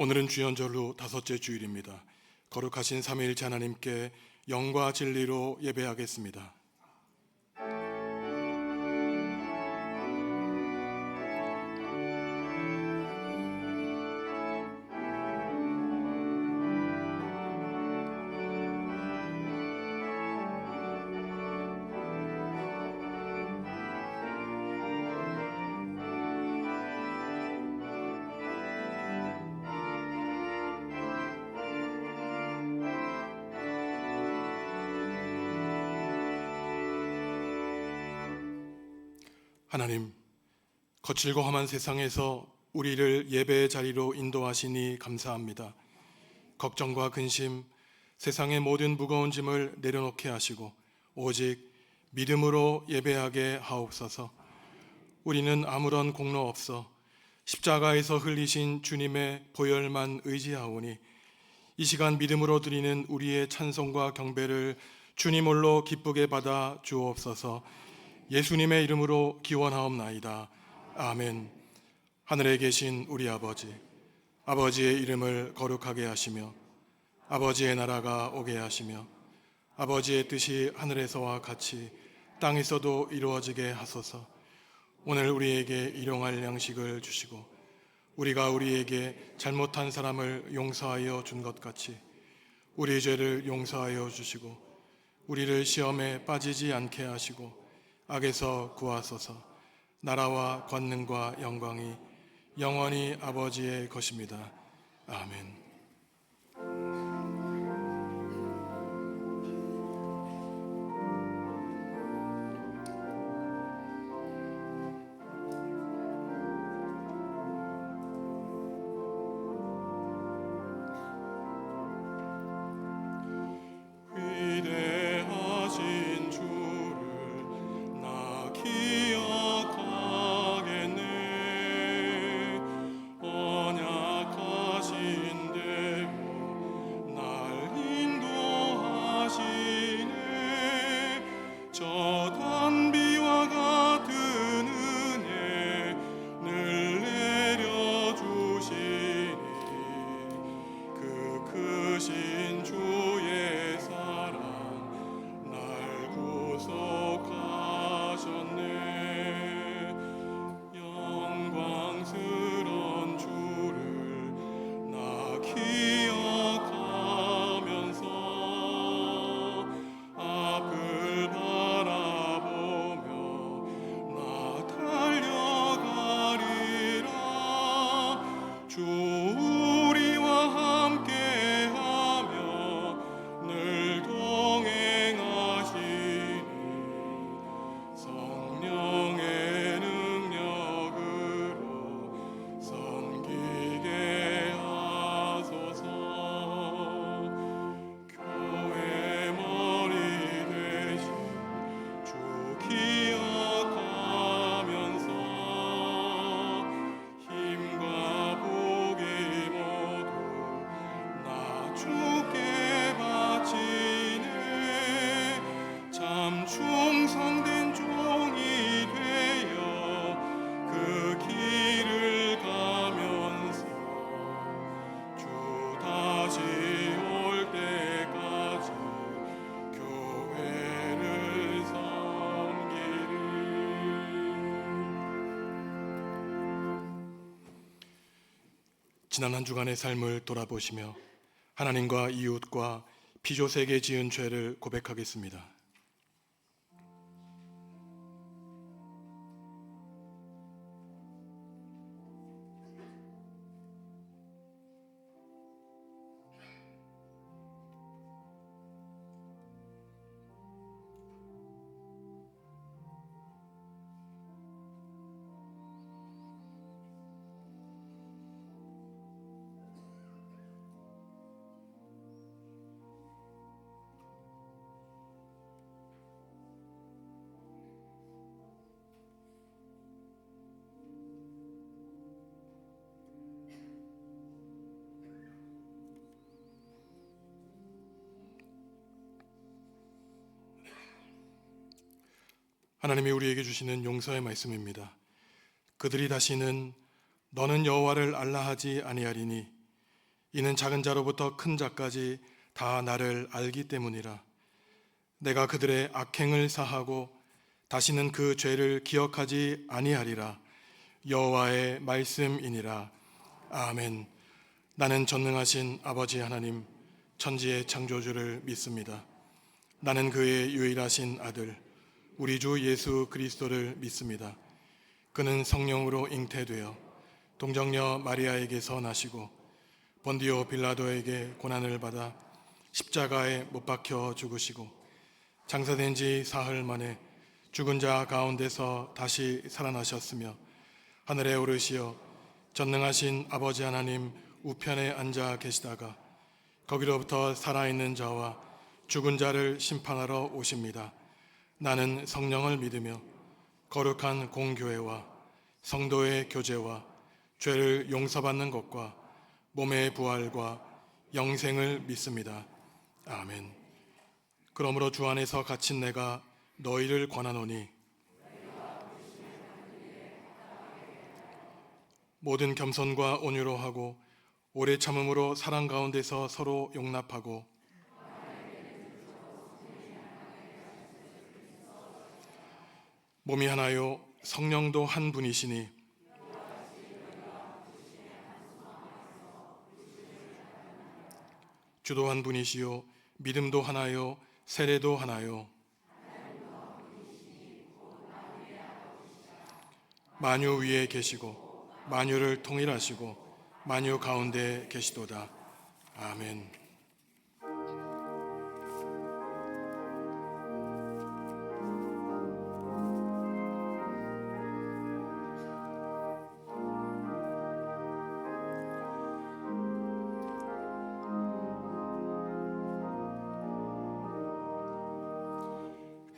오늘은 주연절로 다섯째 주일입니다. 거룩하신 삼위일체 하나님께 영과 진리로 예배하겠습니다. 하나님, 거칠고 험한 세상에서 우리를 예배의 자리로 인도하시니 감사합니다. 걱정과 근심, 세상의 모든 무거운 짐을 내려놓게 하시고 오직 믿음으로 예배하게 하옵소서. 우리는 아무런 공로 없어 십자가에서 흘리신 주님의 보혈만 의지하오니 이 시간 믿음으로 드리는 우리의 찬송과 경배를 주님 홀로 기쁘게 받아 주옵소서. 예수님의 이름으로 기원하옵나이다. 아멘. 하늘에 계신 우리 아버지, 아버지의 이름을 거룩하게 하시며 아버지의 나라가 오게 하시며 아버지의 뜻이 하늘에서와 같이 땅에서도 이루어지게 하소서. 오늘 우리에게 일용할 양식을 주시고 우리가 우리에게 잘못한 사람을 용서하여 준 것 같이 우리 죄를 용서하여 주시고 우리를 시험에 빠지지 않게 하시고 악에서 구하소서. 나라와 권능과 영광이 영원히 아버지의 것입니다. 아멘. 충성된 종이 되어 그 길을 가면서 주 다시 올 때까지 교회를 섬기리. 지난 한 주간의 삶을 돌아보시며 하나님과 이웃과 피조세계 지은 죄를 고백하겠습니다. 하나님이 우리에게 주시는 용서의 말씀입니다. 그들이 다시는 너는 여호와를 알라 하지 아니하리니 이는 작은 자로부터 큰 자까지 다 나를 알기 때문이라. 내가 그들의 악행을 사하고 다시는 그 죄를 기억하지 아니하리라. 여호와의 말씀이니라. 아멘. 나는 전능하신 아버지 하나님, 천지의 창조주를 믿습니다. 나는 그의 유일하신 아들, 우리 주 예수 그리스도를 믿습니다. 그는 성령으로 잉태되어 동정녀 마리아에게서 나시고 본디오 빌라도에게 고난을 받아 십자가에 못 박혀 죽으시고 장사된 지 사흘 만에 죽은 자 가운데서 다시 살아나셨으며 하늘에 오르시어 전능하신 아버지 하나님 우편에 앉아 계시다가 거기로부터 살아있는 자와 죽은 자를 심판하러 오십니다. 나는 성령을 믿으며 거룩한 공교회와 성도의 교제와 죄를 용서받는 것과 몸의 부활과 영생을 믿습니다. 아멘. 그러므로 주 안에서 갇힌 내가 너희를 권하노니 모든 겸손과 온유로 하고 오래 참음으로 사랑 가운데서 서로 용납하고 몸이 하나요 성령도 한 분이시니 주도 한 분이시요 믿음도 하나요 세례도 하나요 만유 위에 계시고 만유를 통일하시고 만유 가운데 계시도다. 아멘.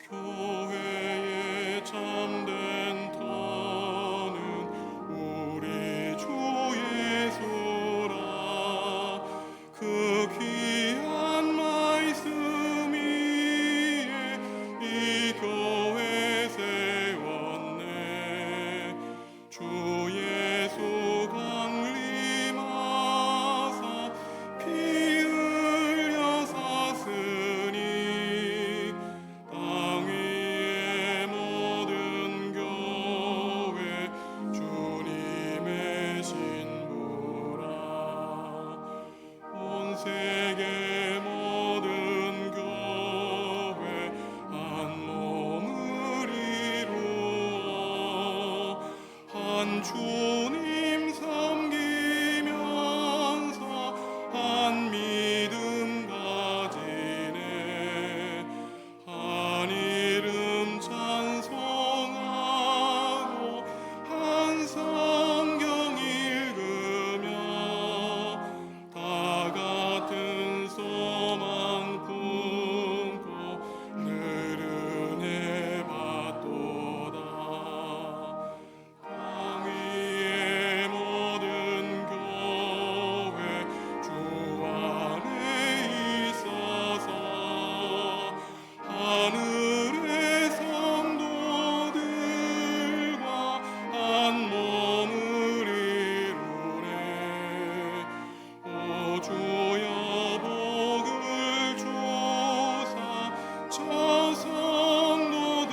교회의 참된 터는 우리 주 예수라. 그 귀한 말씀 위에 이 교회 세웠네. 주 예수 강림하사 피 흘려 샀으니 땅 위의 모든 교회 주님의 신부라. 온 세계 모든 교회 한 몸을 이루어 한 주님 섬기면서 한 믿음 가지네. 한 이름 찬송하고 한 성경 읽으며 다 같은 소망 품고 늘 은혜 받도다. 땅 위의 모든 교회 주 안에 있어서 하늘의 성도들과 한 몸을 이루네. 오 주여 복을 주사 저 성도들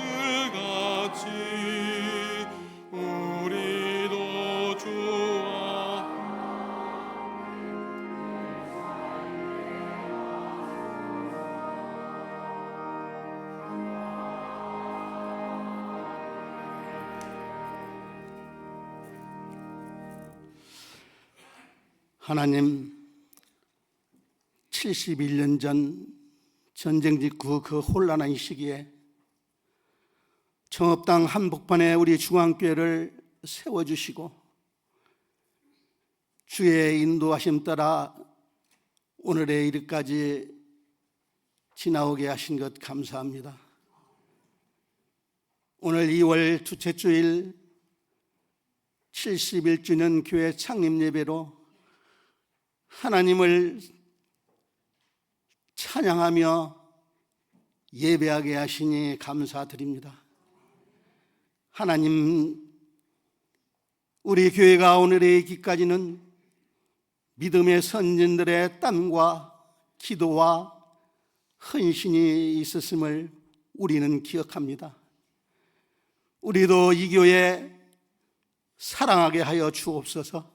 같이 우리도 주와 하나님, 71년 전 전쟁 직후 그 혼란한 시기에 청업당 한복판에 우리 중앙교회를 세워주시고 주의 인도하심 따라 오늘의 일까지 지나오게 하신 것 감사합니다. 오늘 2월 둘째 주일 71주년 교회 창립 예배로 하나님을 찬양하며 예배하게 하시니 감사드립니다. 하나님, 우리 교회가 오늘에 있기까지는 믿음의 선진들의 땀과 기도와 헌신이 있었음을 우리는 기억합니다. 우리도 이 교회 사랑하게 하여 주옵소서.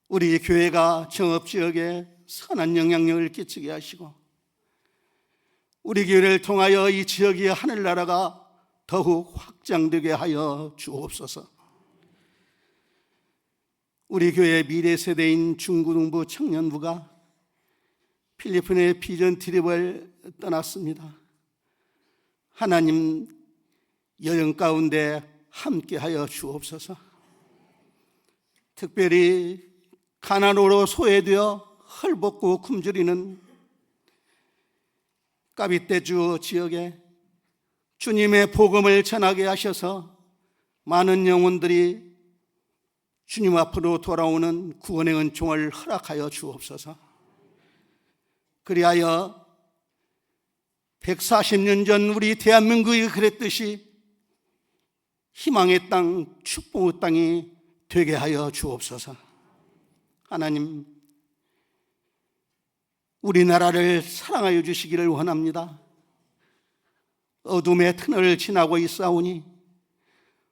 우리 교회가 정읍지역에 선한 영향력을 끼치게 하시고, 우리 교회를 통하여 이 지역의 하늘나라가 더욱 확장되게 하여 주옵소서. 우리 교회 미래 세대인 중고등부 청년부가 필리핀의 비전 트립을 떠났습니다. 하나님 여행 가운데 함께하여 주옵소서. 특별히 가난으로 소외되어 헐벗고 굶주리는 까비떼주 지역에 주님의 복음을 전하게 하셔서 많은 영혼들이 주님 앞으로 돌아오는 구원의 은총을 허락하여 주옵소서. 그리하여 140년 전 우리 대한민국이 그랬듯이 희망의 땅, 축복의 땅이 되게 하여 주옵소서. 하나님, 우리나라를 사랑하여 주시기를 원합니다. 어둠의 터널을 지나고 있사오니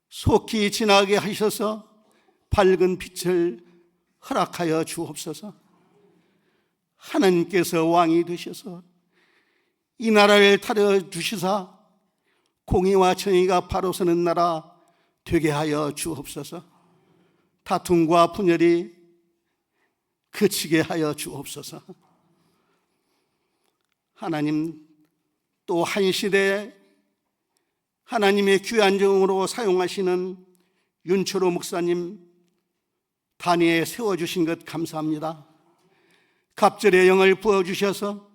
속히 지나게 하셔서 밝은 빛을 허락하여 주옵소서. 하나님께서 왕이 되셔서 이 나라를 타려 주시사 공의와 정의가 바로 서는 나라 되게 하여 주옵소서. 다툼과 분열이 그치게 하여 주옵소서. 하나님, 또 한 시대 하나님의 귀한 종으로 사용하시는 윤철호 목사님 단위에 세워주신 것 감사합니다. 갑절의 영을 부어주셔서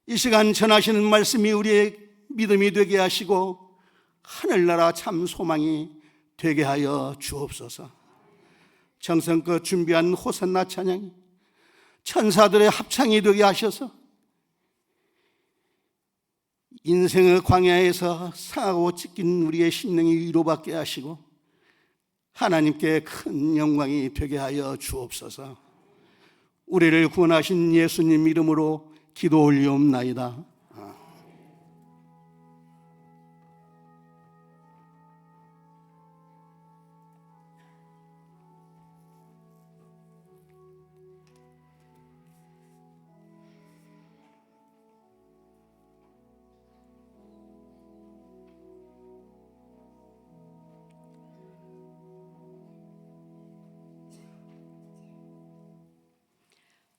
이 시간 전하시는 말씀이 우리의 믿음이 되게 하시고 하늘나라 참 소망이 되게 하여 주옵소서. 정성껏 준비한 호산나 찬양이 천사들의 합창이 되게 하셔서 인생의 광야에서 상하고 찢긴 우리의 심령이 위로받게 하시고 하나님께 큰 영광이 되게 하여 주옵소서. 우리를 구원하신 예수님 이름으로 기도 올리옵나이다.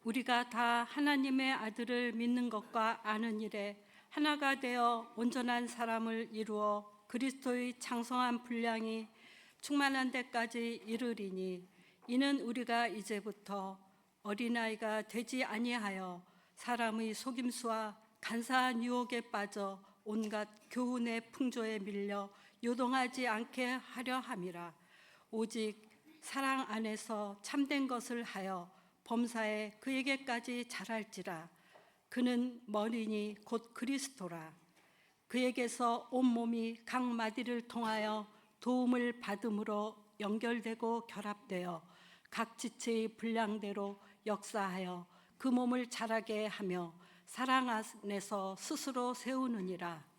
우리가 다 하나님의 아들을 믿는 것과 아는 일에 하나가 되어 온전한 사람을 이루어 그리스도의 장성한 분량이 충만한 데까지 이르리니, 이는 우리가 이제부터 어린아이가 되지 아니하여 사람의 속임수와 간사한 유혹에 빠져 온갖 교훈의 풍조에 밀려 요동하지 않게 하려 함이라. 오직 사랑 안에서 참된 것을 하여 범사에 그에게까지 자랄지라. 그는 머리니 곧 그리스도라. 그에게서 온몸이 각 마디를 통하여 도움을 받음으로 연결되고 결합되어 각 지체의 분량대로 역사하여 그 몸을 자라게 하며 사랑 안에서 스스로 세우느니라.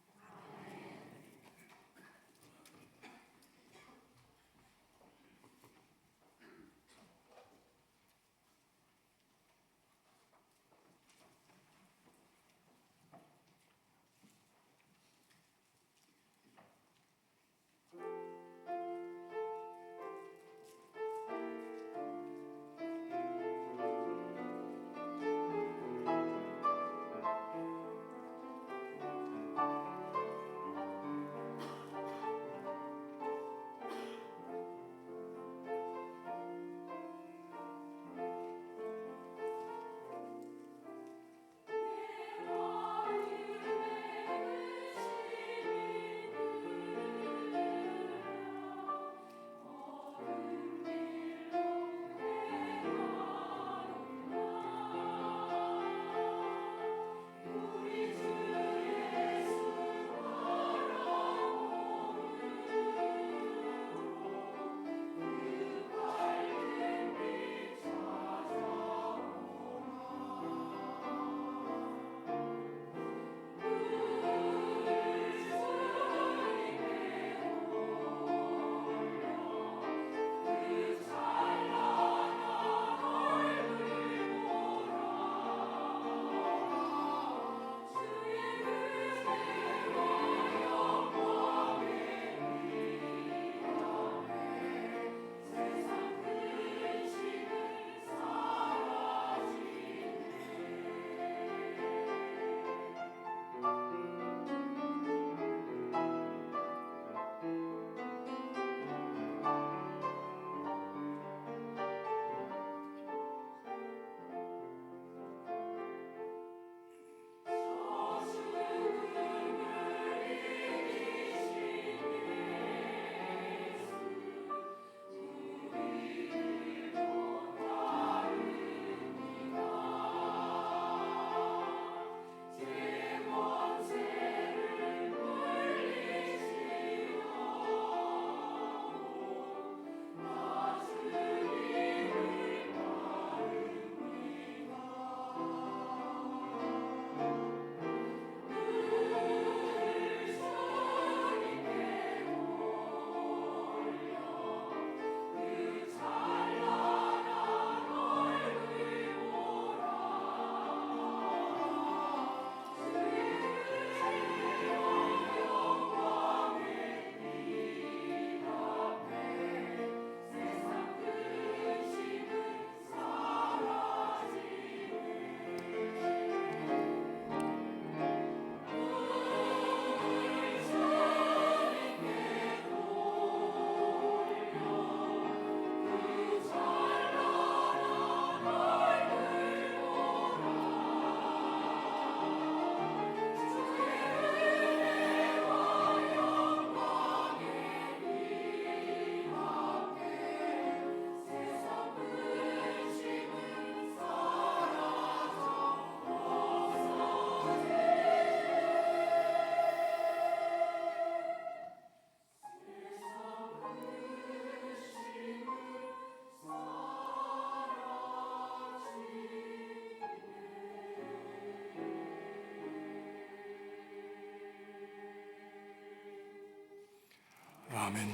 아멘.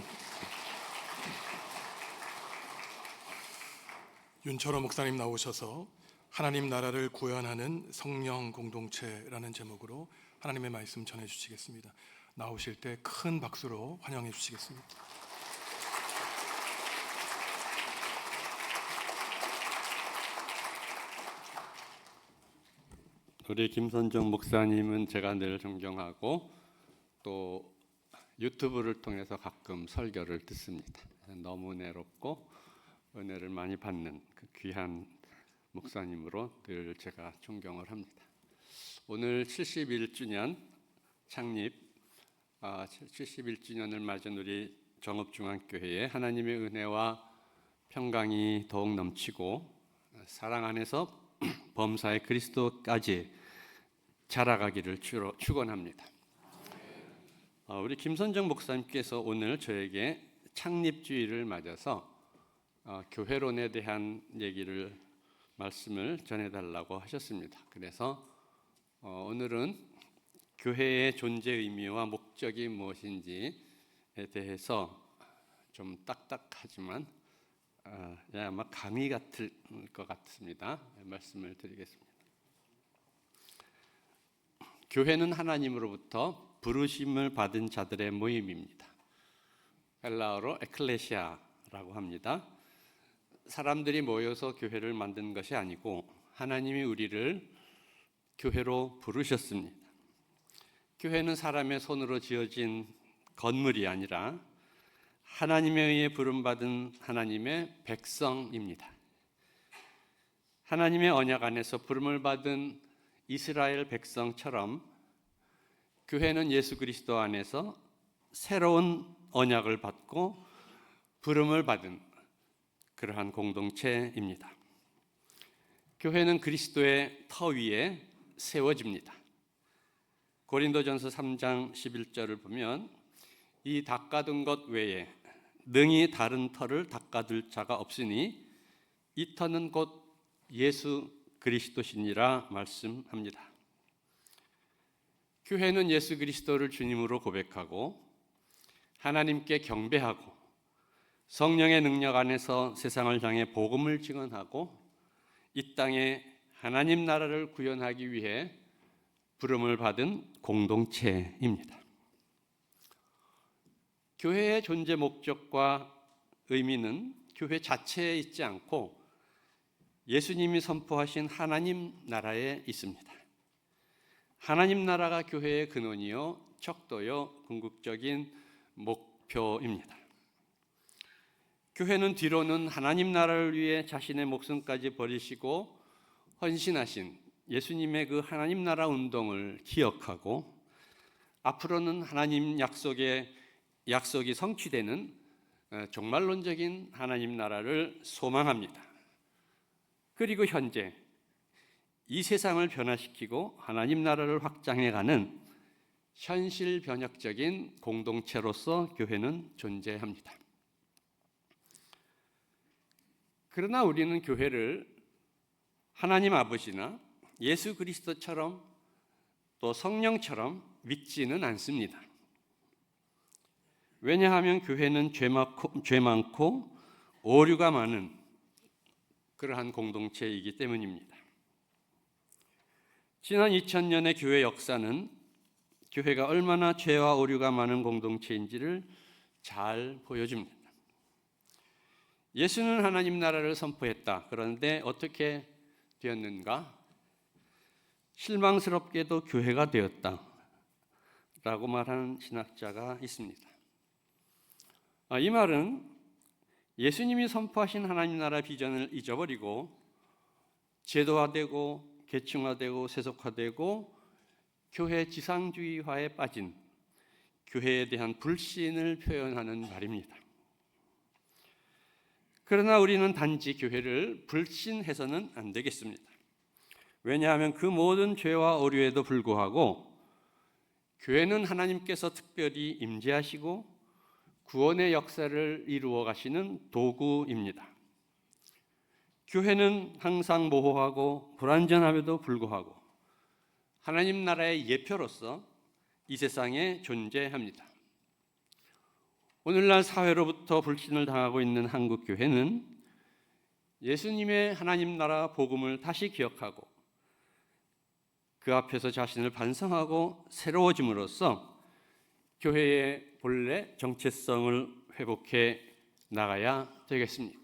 윤철호 목사님 나오셔서 하나님 나라를 구현하는 성령 공동체라는 제목으로 하나님의 말씀 전해 주시겠습니다. 나오실 때 큰 박수로 환영해 주시겠습니다. 우리 김선정 목사님은 제가 늘 존경하고 또 유튜브를 통해서 가끔 설교를 듣습니다. 너무 은혜롭고 은혜를 많이 받는 그 귀한 목사님으로 늘 제가 존경을 합니다. 오늘 71주년 창립 71주년을 맞은 우리 정읍중앙교회에 하나님의 은혜와 평강이 더욱 넘치고 사랑 안에서 범사의 그리스도까지 자라가기를 축원합니다. 우리 김선정 목사님께서 오늘 저에게 창립주일을 맞아서 교회론에 대한 말씀을 전해달라고 하셨습니다. 그래서 오늘은 교회의 존재 의미와 목적이 무엇인지에 대해서 좀 딱딱하지만 아마 감이 같을 것 같습니다. 말씀을 드리겠습니다. 교회는 하나님으로부터 부르심을 받은 자들의 모임입니다. 헬라어로 에클레시아라고 합니다. 사람들이 모여서 교회를 만든 것이 아니고 하나님이 우리를 교회로 부르셨습니다. 교회는 사람의 손으로 지어진 건물이 아니라 하나님에 의해 부름받은 하나님의 백성입니다. 하나님의 언약 안에서 부름을 받은 이스라엘 백성처럼 교회는 예수 그리스도 안에서 새로운 언약을 받고 부름을 받은 그러한 공동체입니다. 교회는 그리스도의 터 위에 세워집니다. 고린도전서 3장 11절을 보면 이 닦아둔 것 외에 능히 다른 터를 닦아둘 자가 없으니 이 터는 곧 예수 그리스도시니라 말씀합니다. 교회는 예수 그리스도를 주님으로 고백하고 하나님께 경배하고 성령의 능력 안에서 세상을 향해 복음을 증언하고 이 땅에 하나님 나라를 구현하기 위해 부름을 받은 공동체입니다. 교회의 존재 목적과 의미는 교회 자체에 있지 않고 예수님이 선포하신 하나님 나라에 있습니다. 하나님 나라가 교회의 근원이요 척도요 궁극적인 목표입니다. 교회는 뒤로는 하나님 나라를 위해 자신의 목숨까지 버리시고 헌신하신 예수님의 그 하나님 나라 운동을 기억하고 앞으로는 하나님 약속이 성취되는 종말론적인 하나님 나라를 소망합니다. 그리고 현재 이 세상을 변화시키고 하나님 나라를 확장해가는 현실 변혁적인 공동체로서 교회는 존재합니다. 그러나 우리는 교회를 하나님 아버지나 예수 그리스도처럼 또 성령처럼 믿지는 않습니다. 왜냐하면 교회는 죄 많고 오류가 많은 그러한 공동체이기 때문입니다. 지난 2000년의 교회 역사는 교회가 얼마나 죄와 오류가 많은 공동체인지를 잘 보여줍니다. 예수는 하나님 나라를 선포했다. 그런데 어떻게 되었는가? 실망스럽게도 교회가 되었다 라고 말하는 신학자가 있습니다. 이 말은 예수님이 선포하신 하나님 나라 비전을 잊어버리고 제도화되고 계층화되고 세속화되고 교회 지상주의화에 빠진 교회에 대한 불신을 표현하는 말입니다. 그러나 우리는 단지 교회를 불신해서는 안 되겠습니다. 왜냐하면 그 모든 죄와 오류에도 불구하고 교회는 하나님께서 특별히 임재하시고 구원의 역사를 이루어 가시는 도구입니다. 교회는 항상 모호하고 불완전함에도 불구하고 하나님 나라의 예표로서 이 세상에 존재합니다. 오늘날 사회로부터 불신을 당하고 있는 한국 교회는 예수님의 하나님 나라 복음을 다시 기억하고 그 앞에서 자신을 반성하고 새로워짐으로써 교회의 본래 정체성을 회복해 나가야 되겠습니다.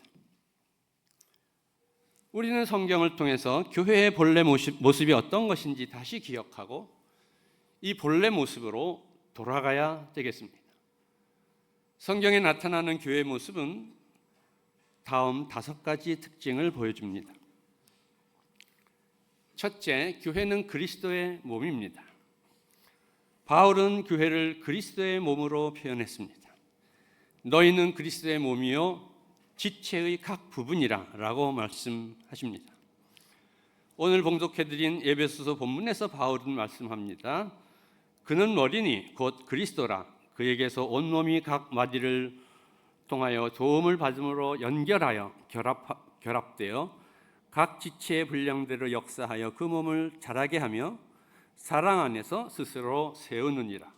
우리는 성경을 통해서 교회의 본래 모습이 어떤 것인지 다시 기억하고 이 본래 모습으로 돌아가야 되겠습니다. 성경에 나타나는 교회의 모습은 다음 5가지 특징을 보여줍니다. 첫째, 교회는 그리스도의 몸입니다. 바울은 교회를 그리스도의 몸으로 표현했습니다. 너희는 그리스도의 몸이요 지체의 각 부분이라 라고 말씀하십니다. 오늘 봉독해드린 에베소서 본문에서 바울은 말씀합니다. 그는 머리니 곧 그리스도라. 그에게서 온몸이 각 마디를 통하여 도움을 받음으로 연결하여 결합되어 각 지체의 분량대로 역사하여 그 몸을 자라게 하며 사랑 안에서 스스로 세우느니라.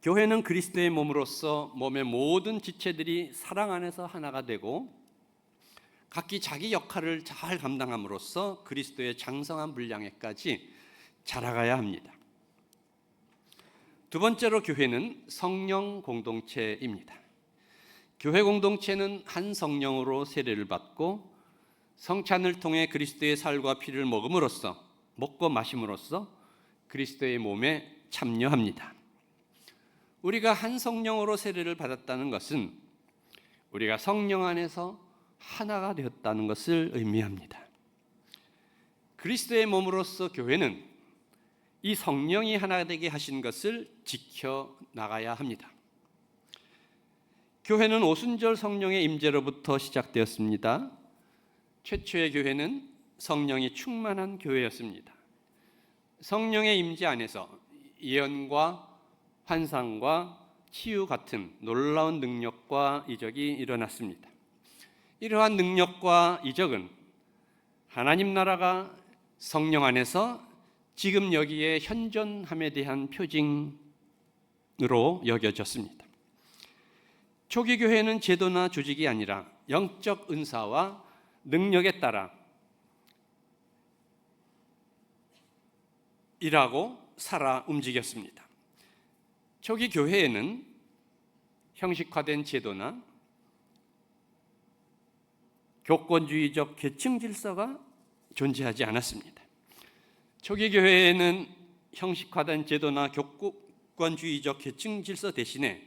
교회는 그리스도의 몸으로서 몸의 모든 지체들이 사랑 안에서 하나가 되고 각기 자기 역할을 잘 감당함으로써 그리스도의 장성한 분량에까지 자라가야 합니다. 두 번째로 교회는 성령 공동체입니다. 교회 공동체는 한 성령으로 세례를 받고 성찬을 통해 그리스도의 살과 피를 먹고 마심으로써 그리스도의 몸에 참여합니다. 우리가 한 성령으로 세례를 받았다는 것은 우리가 성령 안에서 하나가 되었다는 것을 의미합니다. 그리스도의 몸으로서 교회는 이 성령이 하나 되게 하신 것을 지켜나가야 합니다. 교회는 오순절 성령의 임재로부터 시작되었습니다. 최초의 교회는 성령이 충만한 교회였습니다. 성령의 임재 안에서 예언과 환상과 치유 같은 놀라운 능력과 이적이 일어났습니다. 이러한 능력과 이적은 하나님 나라가 성령 안에서 지금 여기에 현존함에 대한 표징으로 여겨졌습니다. 초기 교회는 제도나 조직이 아니라 영적 은사와 능력에 따라 일하고 살아 움직였습니다. 초기 교회에는 형식화된 제도나 교권주의적 계층 질서가 존재하지 않았습니다. 초기 교회에는 형식화된 제도나 교권주의적 계층 질서 대신에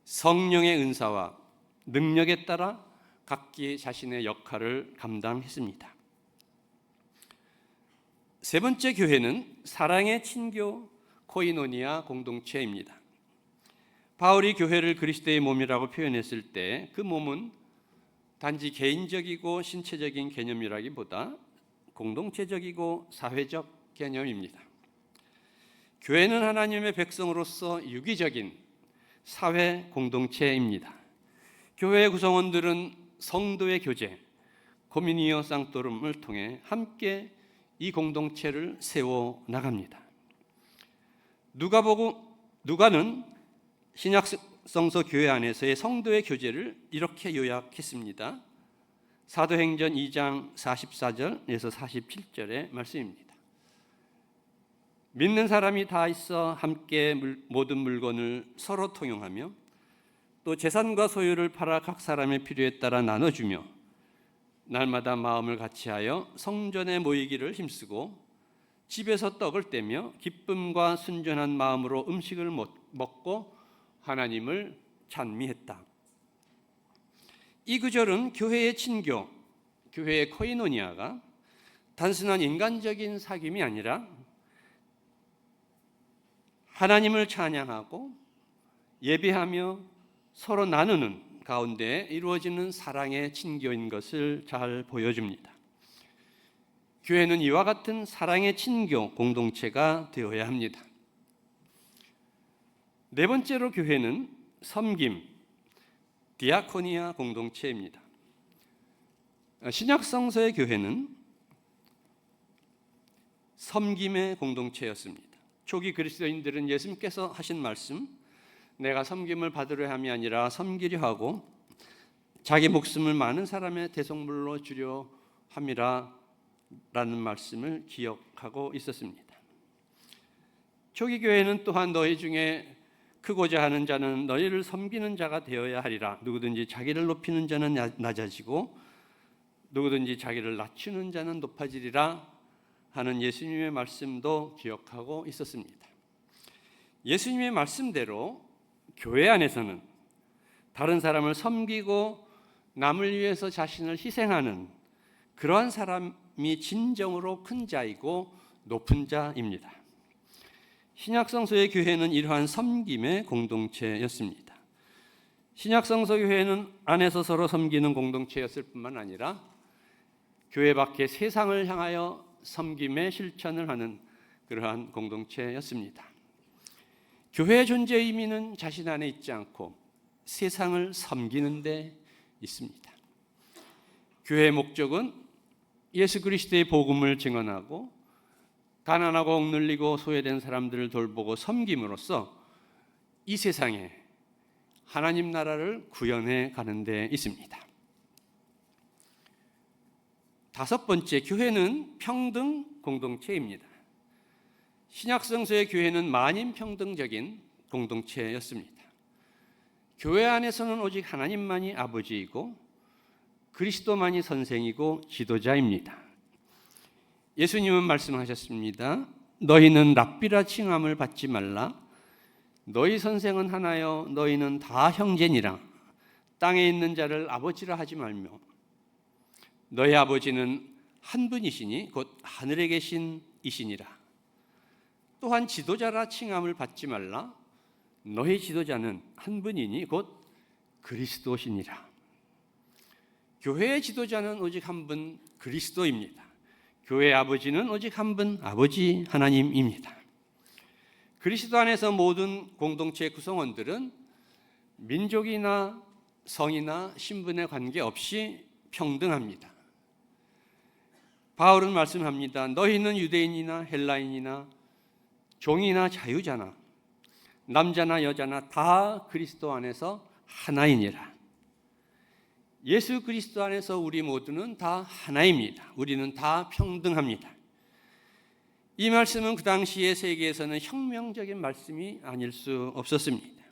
성령의 은사와 능력에 따라 각기 자신의 역할을 감당했습니다. 세 번째 교회는 사랑의 친교 코이노니아 공동체입니다. 바울이 교회를 그리스도의 몸이라고 표현했을 때 그 몸은 단지 개인적이고 신체적인 개념이라기보다 공동체적이고 사회적 개념입니다. 교회는 하나님의 백성으로서 유기적인 사회 공동체입니다. 교회의 구성원들은 성도의 교제, 코미니오 상토룸을 통해 함께 이 공동체를 세워 나갑니다. 누가는 신약성서 교회 안에서의 성도의 교제를 이렇게 요약했습니다. 사도행전 2장 44절에서 47절의 말씀입니다. 믿는 사람이 다 있어 함께 모든 물건을 서로 통용하며 또 재산과 소유를 팔아 각 사람의 필요에 따라 나눠주며 날마다 마음을 같이하여 성전에 모이기를 힘쓰고 집에서 떡을 떼며 기쁨과 순전한 마음으로 음식을 먹고 하나님을 찬미했다. 이 구절은 교회의 친교, 교회의 코이노니아가 단순한 인간적인 사귐이 아니라 하나님을 찬양하고 예배하며 서로 나누는 가운데 이루어지는 사랑의 친교인 것을 잘 보여줍니다. 교회는 이와 같은 사랑의 친교 공동체가 되어야 합니다. 네 번째로 교회는 섬김, 디아코니아 공동체입니다. 신약성서의 교회는 섬김의 공동체였습니다. 초기 그리스도인들은 예수님께서 하신 말씀, 내가 섬김을 받으려 함이 아니라 섬기려 하고 자기 목숨을 많은 사람의 대속물로 주려 함이라 라는 말씀을 기억하고 있었습니다. 초기 교회는 또한 너희 중에 크고자 하는 자는 너희를 섬기는 자가 되어야 하리라. 누구든지 자기를 높이는 자는 낮아지고 누구든지 자기를 낮추는 자는 높아지리라 하는 예수님의 말씀도 기억하고 있었습니다. 예수님의 말씀대로 교회 안에서는 다른 사람을 섬기고 남을 위해서 자신을 희생하는 그러한 사람이 진정으로 큰 자이고 높은 자입니다. 신약성서의 교회는 이러한 섬김의 공동체였습니다. 신약성서 교회는 안에서 서로 섬기는 공동체였을 뿐만 아니라 교회 밖에 세상을 향하여 섬김의 실천을 하는 그러한 공동체였습니다. 교회의 존재 의미는 자신 안에 있지 않고 세상을 섬기는 데 있습니다. 교회의 목적은 예수 그리스도의 복음을 증언하고 가난하고 억눌리고 소외된 사람들을 돌보고 섬김으로써 이 세상에 하나님 나라를 구현해 가는 데 있습니다. 다섯 번째, 교회는 평등 공동체입니다. 신약성서의 교회는 만인평등적인 공동체였습니다. 교회 안에서는 오직 하나님만이 아버지이고 그리스도만이 선생이고 지도자입니다. 예수님은 말씀하셨습니다. 너희는 랍비라 칭함을 받지 말라. 너희 선생은 하나요 너희는 다 형제니라. 땅에 있는 자를 아버지라 하지 말며 너희 아버지는 한 분이시니 곧 하늘에 계신 이시니라. 또한 지도자라 칭함을 받지 말라. 너희 지도자는 한 분이니 곧 그리스도시니라. 교회의 지도자는 오직 한 분 그리스도입니다. 교회의 아버지는 오직 한 분 아버지 하나님입니다. 그리스도 안에서 모든 공동체 구성원들은 민족이나 성이나 신분에 관계없이 평등합니다. 바울은 말씀합니다. 너희는 유대인이나 헬라인이나 종이나 자유자나 남자나 여자나 다 그리스도 안에서 하나이니라. 예수 그리스도 안에서 우리 모두는 다 하나입니다. 우리는 다 평등합니다. 이 말씀은 그 당시의 세계에서는 혁명적인 말씀이 아닐 수 없었습니다.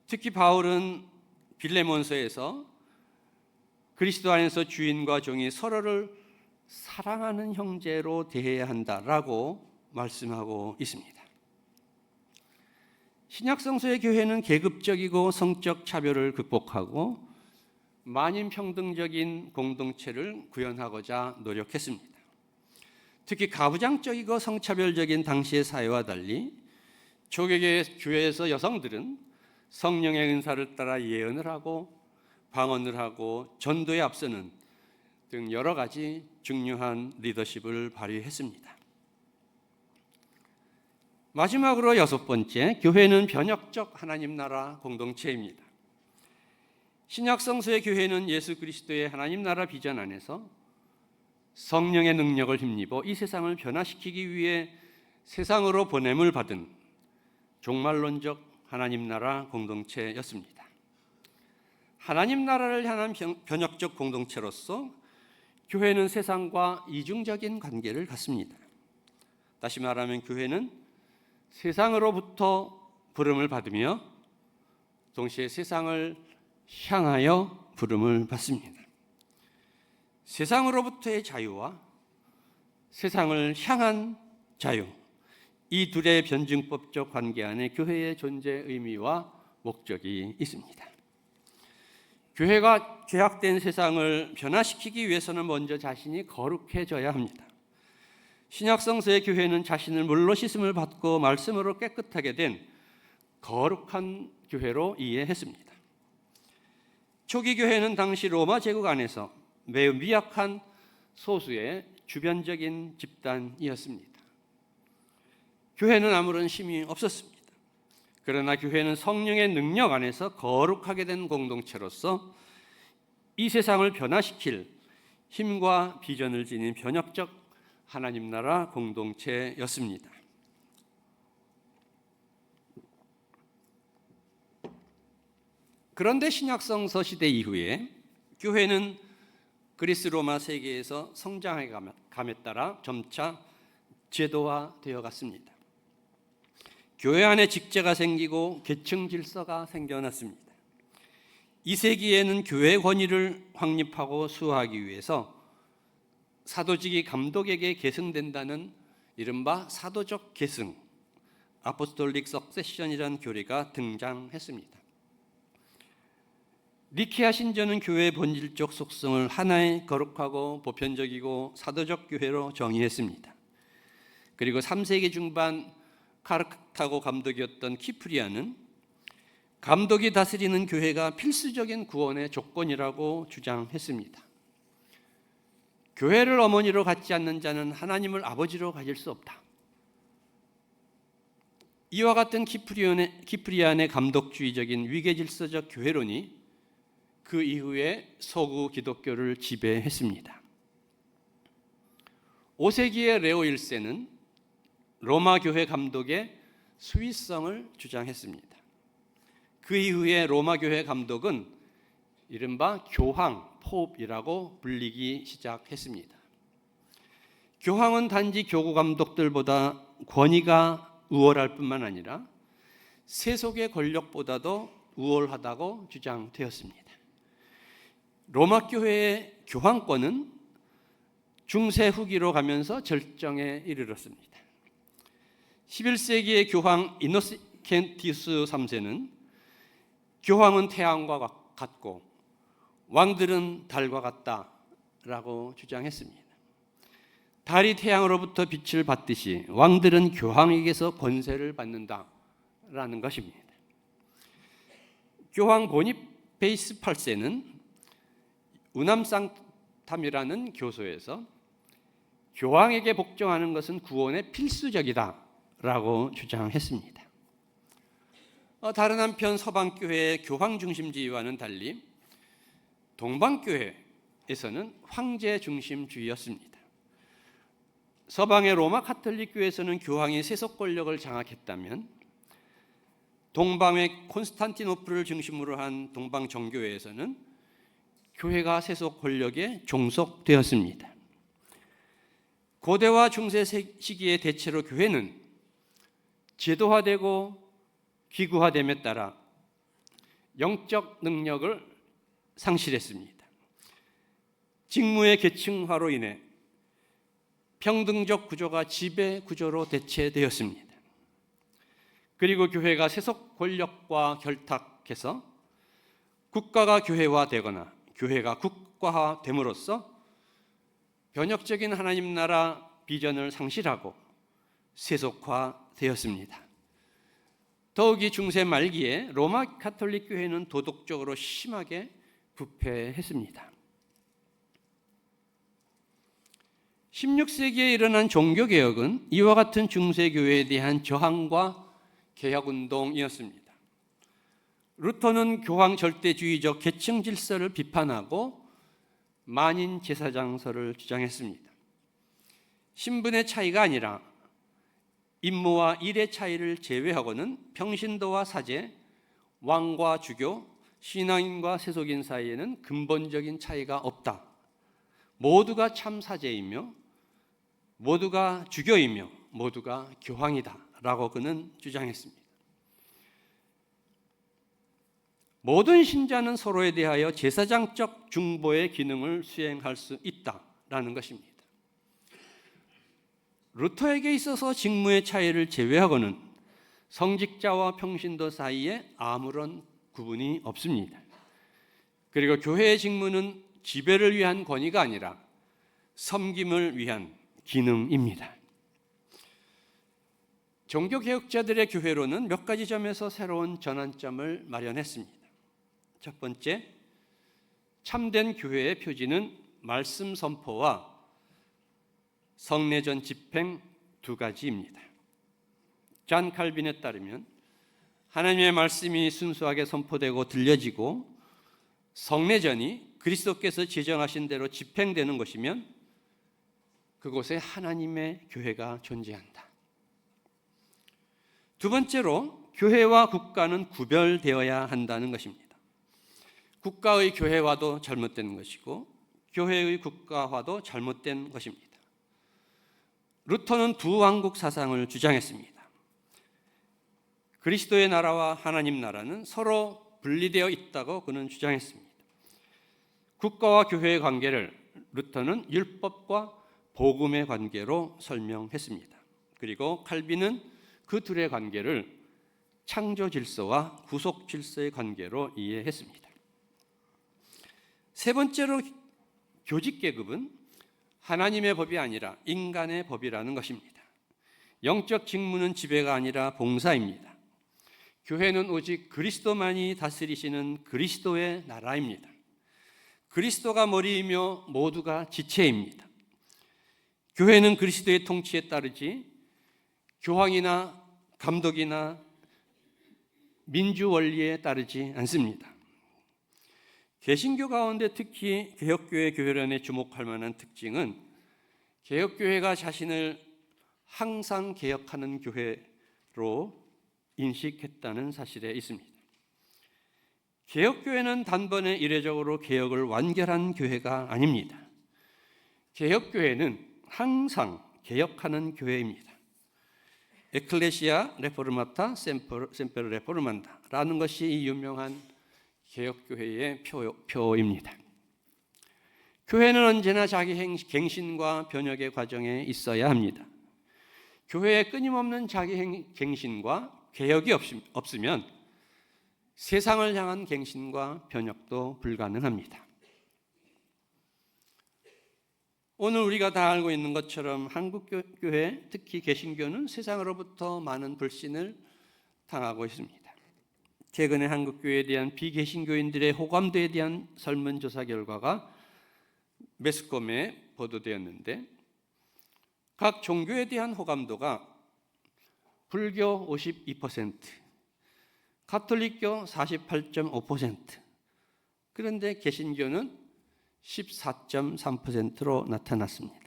특히 바울은 빌레몬서에서 그리스도 안에서 주인과 종이 서로를 사랑하는 형제로 대해야 한다라고 말씀하고 있습니다. 신약성서의 교회는 계급적이고 성적 차별을 극복하고 만인평등적인 공동체를 구현하고자 노력했습니다. 특히 가부장적이고 성차별적인 당시의 사회와 달리 초기의 교회에서 여성들은 성령의 은사를 따라 예언을 하고 방언을 하고 전도에 앞서는 등 여러 가지 중요한 리더십을 발휘했습니다. 마지막으로 여섯 번째, 교회는 변혁적 하나님 나라 공동체입니다. 신약성서의 교회는 예수 그리스도의 하나님 나라 비전 안에서 성령의 능력을 힘입어 이 세상을 변화시키기 위해 세상으로 보냄을 받은 종말론적 하나님 나라 공동체였습니다. 하나님 나라를 향한 변혁적 공동체로서 교회는 세상과 이중적인 관계를 갖습니다. 다시 말하면 교회는 세상으로부터 부름을 받으며 동시에 세상을 향하여 부름을 받습니다. 세상으로부터의 자유와 세상을 향한 자유, 이 둘의 변증법적 관계 안에 교회의 존재 의미와 목적이 있습니다. 교회가 죄악된 세상을 변화시키기 위해서는 먼저 자신이 거룩해져야 합니다. 신약성서의 교회는 자신을 물로 씻음을 받고 말씀으로 깨끗하게 된 거룩한 교회로 이해했습니다. 초기 교회는 당시 로마 제국 안에서 매우 미약한 소수의 주변적인 집단이었습니다. 교회는 아무런 힘이 없었습니다. 그러나 교회는 성령의 능력 안에서 거룩하게 된 공동체로서 이 세상을 변화시킬 힘과 비전을 지닌 변혁적 하나님 나라 공동체였습니다. 그런데 신약성서 시대 이후에 교회는 그리스 로마 세계에서 성장해 감에 따라 점차 제도화되어 갔습니다. 교회 안에 직제가 생기고 계층 질서가 생겨났습니다. 이 세기에는 교회 권위를 확립하고 수호하기 위해서 사도직이 감독에게 계승된다는 이른바 사도적 계승, 아포스톨릭 석세션이라는 교리가 등장했습니다. 니케아 신전은 교회의 본질적 속성을 하나의 거룩하고 보편적이고 사도적 교회로 정의했습니다. 그리고 3세기 중반 카르타고 감독이었던 키프리아는 감독이 다스리는 교회가 필수적인 구원의 조건이라고 주장했습니다. 교회를 어머니로 갖지 않는 자는 하나님을 아버지로 가질 수 없다. 이와 같은 키프리안의 감독주의적인 위계질서적 교회론이 그 이후에 서구 기독교를 지배했습니다. 5세기의 레오 1세는 로마 교회 감독의 수위성을 주장했습니다. 그 이후에 로마 교회 감독은 이른바 교황, 포프이라고 불리기 시작했습니다. 교황은 단지 교구 감독들보다 권위가 우월할 뿐만 아니라 세속의 권력보다도 우월하다고 주장되었습니다. 로마 교회의 교황권은 중세 후기로 가면서 절정에 이르렀습니다. 11세기의 교황 이노센티우스 3세는 교황은 태양과 같고 왕들은 달과 같다라고 주장했습니다. 달이 태양으로부터 빛을 받듯이 왕들은 교황에게서 권세를 받는다라는 것입니다. 교황 보니페이스 8세는 우남상탐이라는 교소에서 교황에게 복종하는 것은 구원의 필수적이다라고 주장했습니다. 다른 한편 서방교회의 교황 중심주의와는 달리 동방교회에서는 황제 중심주의였습니다. 서방의 로마 카톨릭 교회에서는 교황이 세속 권력을 장악했다면 동방의 콘스탄티노플을 중심으로 한 동방 정교회에서는 교회가 세속 권력에 종속되었습니다. 고대와 중세 시기의 대체로 교회는 제도화되고 기구화됨에 따라 영적 능력을 상실했습니다. 직무의 계층화로 인해 평등적 구조가 지배 구조로 대체되었습니다. 그리고 교회가 세속 권력과 결탁해서 국가가 교회화되거나 교회가 국가화됨으로써 변혁적인 하나님 나라 비전을 상실하고 세속화되었습니다. 더욱이 중세 말기에 로마 가톨릭 교회는 도덕적으로 심하게 부패했습니다. 16세기에 일어난 종교개혁은 이와 같은 중세교회에 대한 저항과 개혁운동이었습니다. 루터는 교황 절대주의적 계층 질서를 비판하고 만인 제사장설을 주장했습니다. 신분의 차이가 아니라 임무와 일의 차이를 제외하고는 평신도와 사제, 왕과 주교, 신앙인과 세속인 사이에는 근본적인 차이가 없다. 모두가 참 사제이며 모두가 주교이며 모두가 교황이다 라고 그는 주장했습니다. 모든 신자는 서로에 대하여 제사장적 중보의 기능을 수행할 수 있다라는 것입니다. 루터에게 있어서 직무의 차이를 제외하고는 성직자와 평신도 사이에 아무런 구분이 없습니다. 그리고 교회의 직무는 지배를 위한 권위가 아니라 섬김을 위한 기능입니다. 종교개혁자들의 교회로는 몇 가지 점에서 새로운 전환점을 마련했습니다. 첫 번째, 참된 교회의 표지는 말씀 선포와 성례전 집행 두 가지입니다. 잔 칼빈에 따르면 하나님의 말씀이 순수하게 선포되고 들려지고 성례전이 그리스도께서 제정하신 대로 집행되는 것이면 그곳에 하나님의 교회가 존재한다. 두 번째로 교회와 국가는 구별되어야 한다는 것입니다. 국가의 교회화도 잘못된 것이고 교회의 국가화도 잘못된 것입니다. 루터는 두 왕국 사상을 주장했습니다. 그리스도의 나라와 하나님 나라는 서로 분리되어 있다고 그는 주장했습니다. 국가와 교회의 관계를 루터는 율법과 복음의 관계로 설명했습니다. 그리고 칼빈은 그 둘의 관계를 창조 질서와 구속 질서의 관계로 이해했습니다. 세 번째로 교직 계급은 하나님의 법이 아니라 인간의 법이라는 것입니다. 영적 직무는 지배가 아니라 봉사입니다. 교회는 오직 그리스도만이 다스리시는 그리스도의 나라입니다. 그리스도가 머리이며 모두가 지체입니다. 교회는 그리스도의 통치에 따르지 교황이나 감독이나 민주 원리에 따르지 않습니다. 개신교 가운데 특히 개혁교회 교회론에 주목할 만한 특징은 개혁교회가 자신을 항상 개혁하는 교회로 인식했다는 사실에 있습니다. 개혁교회는 단번에 이례적으로 개혁을 완결한 교회가 아닙니다. 개혁교회는 항상 개혁하는 교회입니다. 에클레시아 레포르마타 셈페르 레포르만다라는 것이 이 유명한 개혁교회의 표입니다. 교회는 언제나 자기 갱신과 변혁의 과정에 있어야 합니다. 교회에 끊임없는 자기 갱신과 개혁이 없으면 세상을 향한 갱신과 변혁도 불가능합니다. 오늘 우리가 다 알고 있는 것처럼 한국교회, 특히 개신교는 세상으로부터 많은 불신을 당하고 있습니다. 최근에 한국교회에 대한 비개신교인들의 호감도에 대한 설문조사 결과가 매스컴에 보도되었는데 각 종교에 대한 호감도가 불교 52%, 가톨릭교 48.5%, 그런데 개신교는 14.3%로 나타났습니다.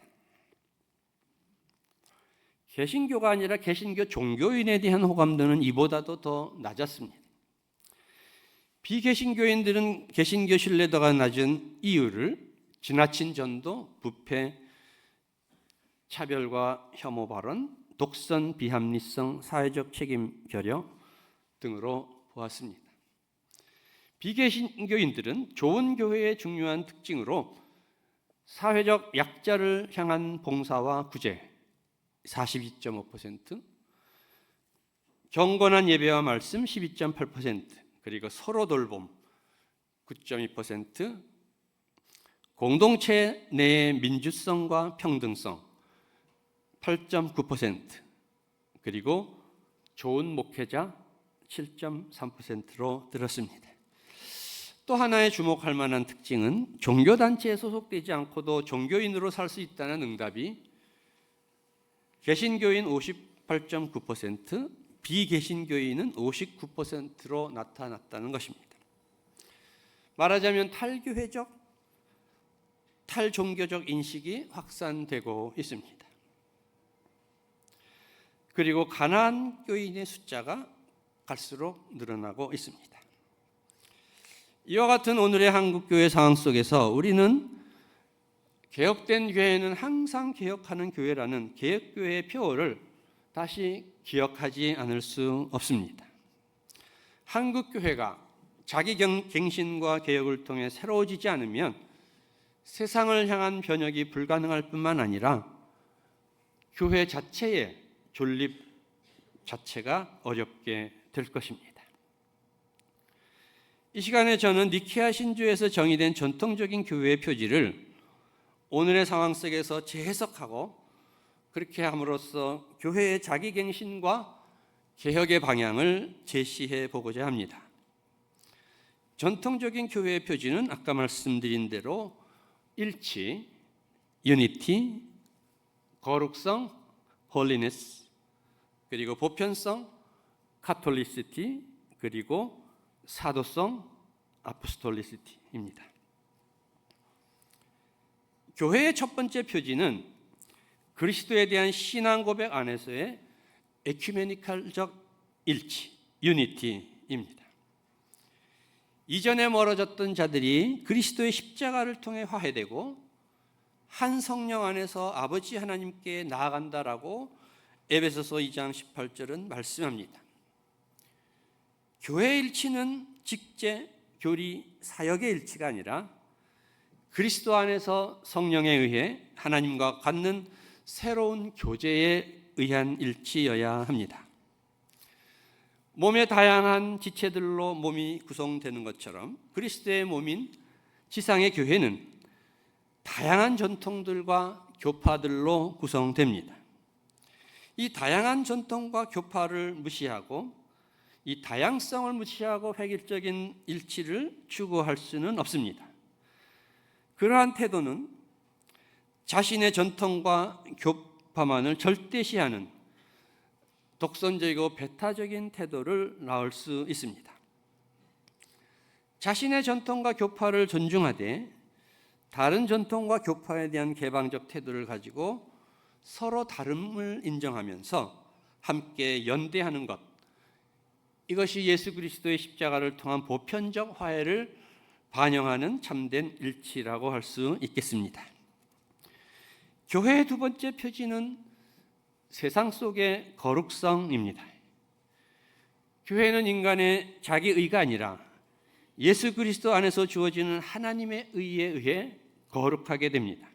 개신교가 아니라 개신교 종교인에 대한 호감도는 이보다도 더 낮았습니다. 비개신교인들은 개신교 신뢰도가 낮은 이유를 지나친 전도, 부패, 차별과 혐오 발언, 독선, 비합리성, 사회적 책임 결여 등으로 보았습니다. 비개신교인들은 좋은 교회의 중요한 특징으로 사회적 약자를 향한 봉사와 구제 42.5%, 경건한 예배와 말씀 12.8%, 그리고 서로 돌봄 9.2%, 공동체 내의 민주성과 평등성 8.9%, 그리고 좋은 목회자 7.3%로 늘었습니다. 또 하나의 주목할 만한 특징은 종교단체에 소속되지 않고도 종교인으로 살 수 있다는 응답이 개신교인 58.9%, 비개신교인은 59%로 나타났다는 것입니다. 말하자면 탈교회적, 탈종교적 인식이 확산되고 있습니다. 그리고 가난한 교인의 숫자가 갈수록 늘어나고 있습니다. 이와 같은 오늘의 한국교회 상황 속에서 우리는 개혁된 교회는 항상 개혁하는 교회라는 개혁교회의 표어를 다시 기억하지 않을 수 없습니다. 한국교회가 자기 갱신과 개혁을 통해 새로워지지 않으면 세상을 향한 변혁이 불가능할 뿐만 아니라 교회 자체의 존립 자체가 어렵게 될 것입니다. 이 시간에 저는 니케아 신조에서 정의된 전통적인 교회의 표지를 오늘의 상황 속에서 재해석하고 그렇게 함으로써 교회의 자기갱신과 개혁의 방향을 제시해 보고자 합니다. 전통적인 교회의 표지는 아까 말씀드린 대로 일치, 유니티, 거룩성, 홀리네스, 그리고 보편성, 카톨리시티, 그리고 사도성, 아포스톨리시티입니다. 교회의 첫 번째 표지는 그리스도에 대한 신앙 고백 안에서의 에큐메니칼적 일치, 유니티입니다. 이전에 멀어졌던 자들이 그리스도의 십자가를 통해 화해되고 한 성령 안에서 아버지 하나님께 나아간다라고 에베소서 2장 18절은 말씀합니다. 교회의 일치는 직제, 교리, 사역의 일치가 아니라 그리스도 안에서 성령에 의해 하나님과 갖는 새로운 교제에 의한 일치여야 합니다. 몸의 다양한 지체들로 몸이 구성되는 것처럼 그리스도의 몸인 지상의 교회는 다양한 전통들과 교파들로 구성됩니다. 이 다양한 전통과 교파를 무시하고 이 다양성을 무시하고 획일적인 일치를 추구할 수는 없습니다. 그러한 태도는 자신의 전통과 교파만을 절대시하는 독선적이고 배타적인 태도를 낳을 수 있습니다. 자신의 전통과 교파를 존중하되 다른 전통과 교파에 대한 개방적 태도를 가지고 서로 다름을 인정하면서 함께 연대하는 것, 이것이 예수 그리스도의 십자가를 통한 보편적 화해를 반영하는 참된 일치라고 할 수 있겠습니다. 교회의 두 번째 표지는 세상 속의 거룩성입니다. 교회는 인간의 자기 의가 아니라 예수 그리스도 안에서 주어지는 하나님의 의에 의해 거룩하게 됩니다.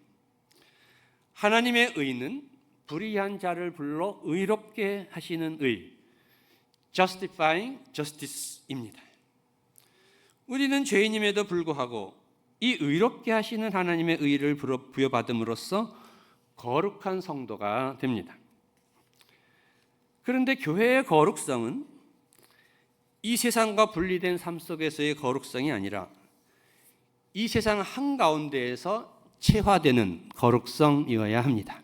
하나님의 의는 불의한 자를 불러 의롭게 하시는 의, justifying justice입니다. 우리는 죄인임에도 불구하고 이 의롭게 하시는 하나님의 의를 부여받음으로써 거룩한 성도가 됩니다. 그런데 교회의 거룩성은 이 세상과 분리된 삶 속에서의 거룩성이 아니라 이 세상 한가운데에서 체화되는 거룩성이어야 합니다.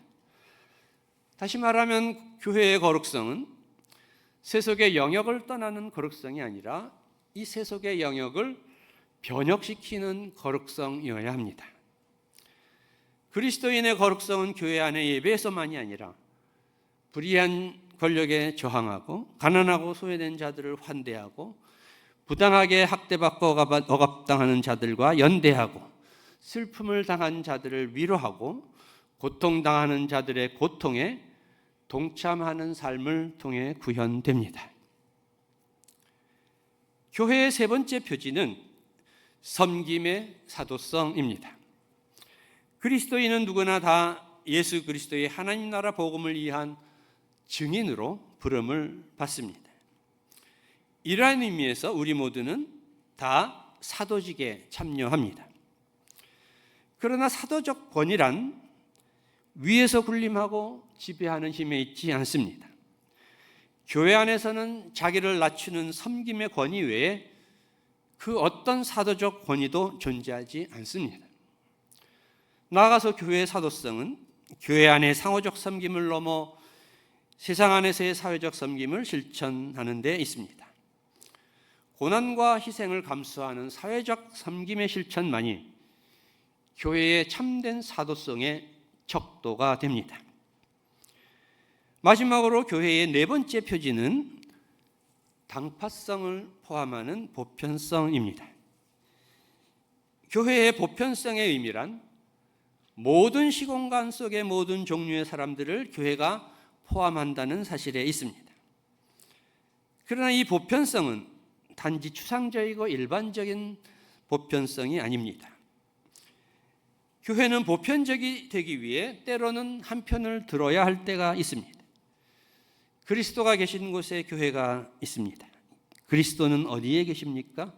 다시 말하면 교회의 거룩성은 세속의 영역을 떠나는 거룩성이 아니라 이 세속의 영역을 변혁시키는 거룩성이어야 합니다. 그리스도인의 거룩성은 교회 안의 예배에서만이 아니라 불의한 권력에 저항하고 가난하고 소외된 자들을 환대하고 부당하게 학대받고 억압당하는 자들과 연대하고 슬픔을 당한 자들을 위로하고 고통당하는 자들의 고통에 동참하는 삶을 통해 구현됩니다. 교회의 세 번째 표지는 섬김의 사도성입니다. 그리스도인은 누구나 다 예수 그리스도의 하나님 나라 복음을 위한 증인으로 부름을 받습니다. 이러한 의미에서 우리 모두는 다 사도직에 참여합니다. 그러나 사도적 권위란 위에서 군림하고 지배하는 힘에 있지 않습니다. 교회 안에서는 자기를 낮추는 섬김의 권위 외에 그 어떤 사도적 권위도 존재하지 않습니다. 나아가서 교회의 사도성은 교회 안의 상호적 섬김을 넘어 세상 안에서의 사회적 섬김을 실천하는 데 있습니다. 고난과 희생을 감수하는 사회적 섬김의 실천만이 교회의 참된 사도성의 척도가 됩니다. 마지막으로 교회의 네 번째 표지는 당파성을 포함하는 보편성입니다. 교회의 보편성의 의미란 모든 시공간 속의 모든 종류의 사람들을 교회가 포함한다는 사실에 있습니다. 그러나 이 보편성은 단지 추상적이고 일반적인 보편성이 아닙니다. 교회는 보편적이 되기 위해 때로는 한편을 들어야 할 때가 있습니다. 그리스도가 계신 곳에 교회가 있습니다. 그리스도는 어디에 계십니까?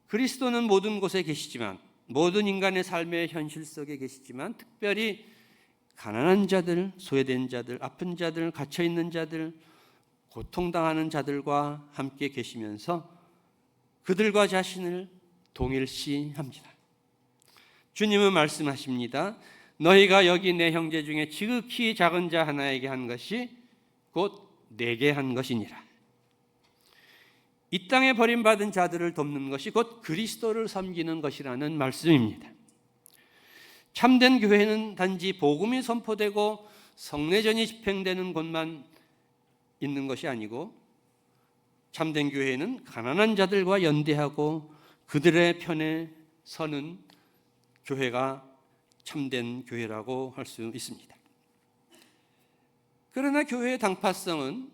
그리스도는 모든 곳에 계시지만, 모든 인간의 삶의 현실 속에 계시지만, 특별히 가난한 자들, 소외된 자들, 아픈 자들, 갇혀있는 자들, 고통당하는 자들과 함께 계시면서 그들과 자신을 동일시합니다. 주님은 말씀하십니다. 너희가 여기 내 형제 중에 지극히 작은 자 하나에게 한 것이 곧 내게 한 것이니라. 이 땅에 버림받은 자들을 돕는 것이 곧 그리스도를 섬기는 것이라는 말씀입니다. 참된 교회는 단지 복음이 선포되고 성례전이 집행되는 곳만 있는 것이 아니고 참된 교회는 가난한 자들과 연대하고 그들의 편에 서는 교회가 참된 교회라고 할 수 있습니다. 그러나 교회의 당파성은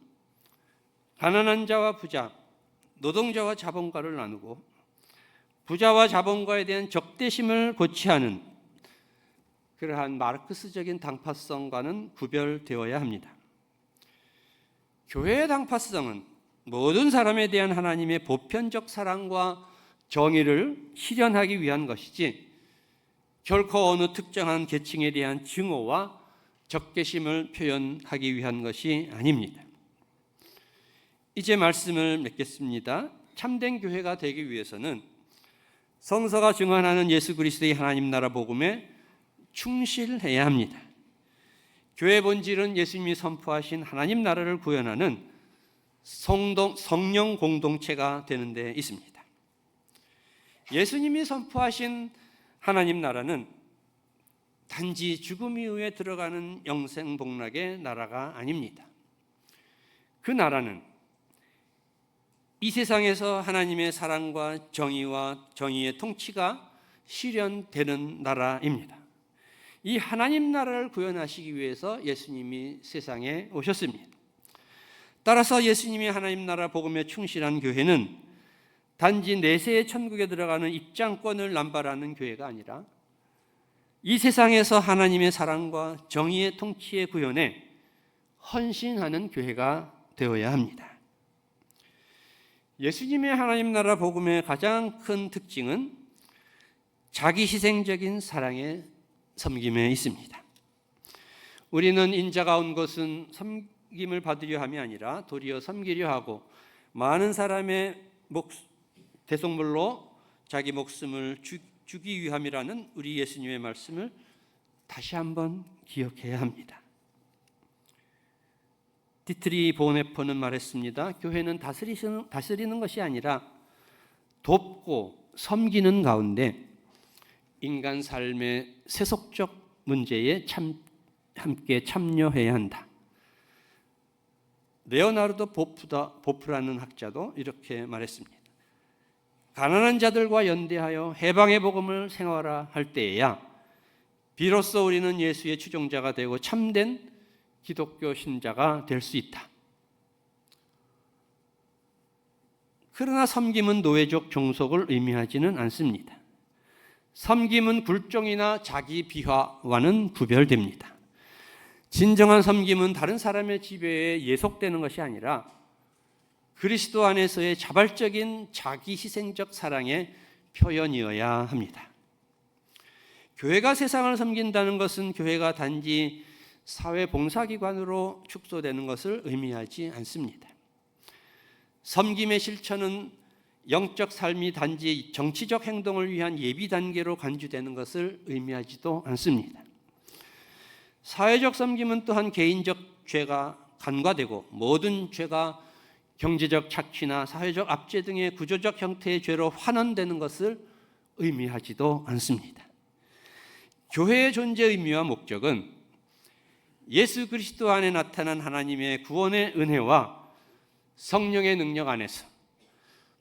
가난한 자와 부자, 노동자와 자본가를 나누고 부자와 자본가에 대한 적대심을 고취하는 그러한 마르크스적인 당파성과는 구별되어야 합니다. 교회의 당파성은 모든 사람에 대한 하나님의 보편적 사랑과 정의를 실현하기 위한 것이지 결코 어느 특정한 계층에 대한 증오와 적개심을 표현하기 위한 것이 아닙니다. 이제 말씀을 맺겠습니다. 참된 교회가 되기 위해서는 성서가 증언하는 예수 그리스도의 하나님 나라 복음에 충실해야 합니다. 교회 본질은 예수님이 선포하신 하나님 나라를 구현하는 성령 공동체가 되는 데 있습니다. 예수님이 선포하신 하나님 나라는 단지 죽음 이후에 들어가는 영생복락의 나라가 아닙니다. 그 나라는 이 세상에서 하나님의 사랑과 정의의 통치가 실현되는 나라입니다. 이 하나님 나라를 구현하시기 위해서 예수님이 세상에 오셨습니다. 따라서 예수님이 하나님 나라 복음에 충실한 교회는 단지 내세의 천국에 들어가는 입장권을 남발하는 교회가 아니라 이 세상에서 하나님의 사랑과 정의의 통치의 구현에 헌신하는 교회가 되어야 합니다. 예수님의 하나님 나라 복음의 가장 큰 특징은 자기 희생적인 사랑의 섬김에 있습니다. 우리는 인자가 온 것은 섬김을 받으려 함이 아니라 도리어 섬기려 하고 많은 사람의 대속물로 자기 목숨을 주기 위함이라는 우리 예수님의 말씀을 다시 한번 기억해야 합니다. 디트리 보네퍼는 말했습니다. 교회는 다스리는 것이 아니라 돕고 섬기는 가운데 인간 삶의 세속적 문제에 함께 참여해야 한다. 레오나르도 보프라는 학자도 이렇게 말했습니다. 가난한 자들과 연대하여 해방의 복음을 생활화할 때에야 비로소 우리는 예수의 추종자가 되고 참된 기독교 신자가 될 수 있다. 그러나 섬김은 노예적 종속을 의미하지는 않습니다. 섬김은 굴종이나 자기 비하와는 구별됩니다. 진정한 섬김은 다른 사람의 지배에 예속되는 것이 아니라 그리스도 안에서의 자발적인 자기 희생적 사랑의 표현이어야 합니다. 교회가 세상을 섬긴다는 것은 교회가 단지 사회 봉사기관으로 축소되는 것을 의미하지 않습니다. 섬김의 실천은 영적 삶이 단지 정치적 행동을 위한 예비 단계로 간주되는 것을 의미하지도 않습니다. 사회적 섬김은 또한 개인적 죄가 간과되고 모든 죄가 경제적 착취나 사회적 압제 등의 구조적 형태의 죄로 환원되는 것을 의미하지도 않습니다. 교회의 존재 의미와 목적은 예수 그리스도 안에 나타난 하나님의 구원의 은혜와 성령의 능력 안에서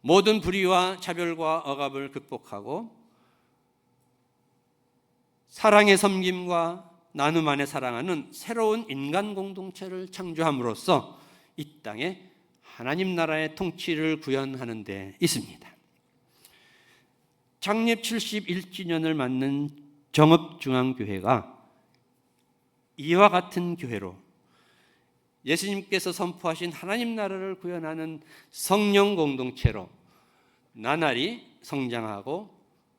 모든 불의와 차별과 억압을 극복하고 사랑의 섬김과 나눔 안에 사랑하는 새로운 인간 공동체를 창조함으로써 이 땅에 하나님 나라의 통치를 구현하는 데 있습니다. 창립 71주년을 맞는 정읍중앙교회가 이와 같은 교회로 예수님께서 선포하신 하나님 나라를 구현하는 성령 공동체로 나날이 성장하고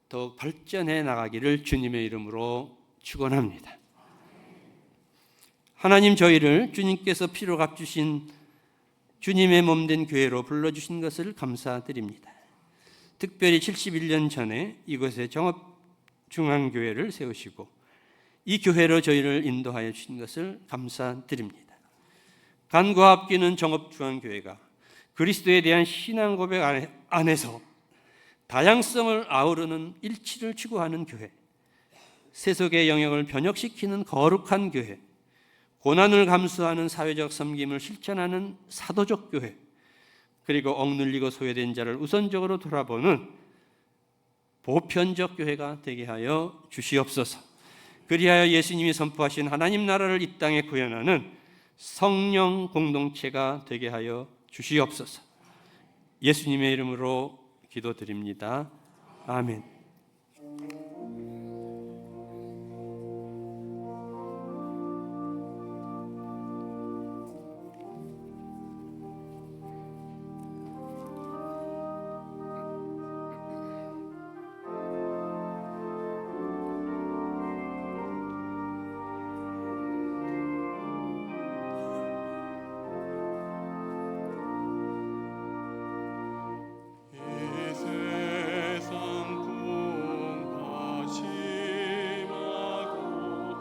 더욱 발전해 나가기를 주님의 이름으로 축원합니다. 하나님 저희를 주님께서 피로 값주신 주님의 몸된 교회로 불러주신 것을 감사드립니다. 특별히 71년 전에 이곳에 정읍중앙교회를 세우시고 이 교회로 저희를 인도하여 주신 것을 감사드립니다. 간과 합기는 정읍중앙교회가 그리스도에 대한 신앙 고백 안에서 다양성을 아우르는 일치를 추구하는 교회, 세속의 영역을 변혁시키는 거룩한 교회, 고난을 감수하는 사회적 섬김을 실천하는 사도적 교회, 그리고 억눌리고 소외된 자를 우선적으로 돌아보는 보편적 교회가 되게 하여 주시옵소서. 그리하여 예수님이 선포하신 하나님 나라를 이 땅에 구현하는 성령 공동체가 되게 하여 주시옵소서. 예수님의 이름으로 기도드립니다. 아멘. 이 세상 궁핍하심하고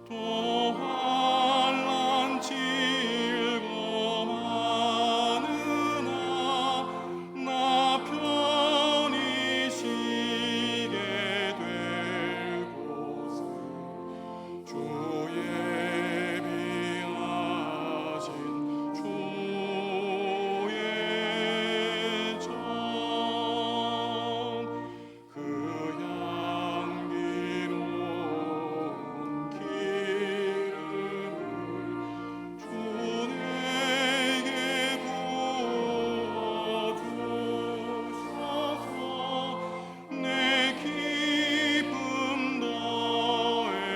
또 환난 질거하느나 나 편히 쉬게 될 곳은 주 예비하신 주의 전 그 향기로운 기름을 주 내게 부어주셔서 내 기쁨 더해주는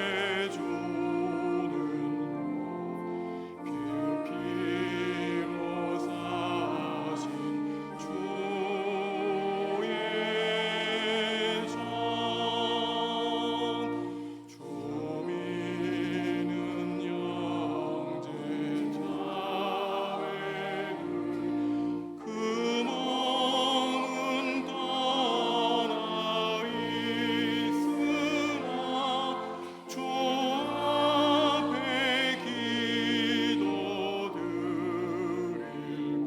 피로 사신 주의 전 주민은 영제 자매를 그 몸은 떠나 있으나 주 앞에 기도드릴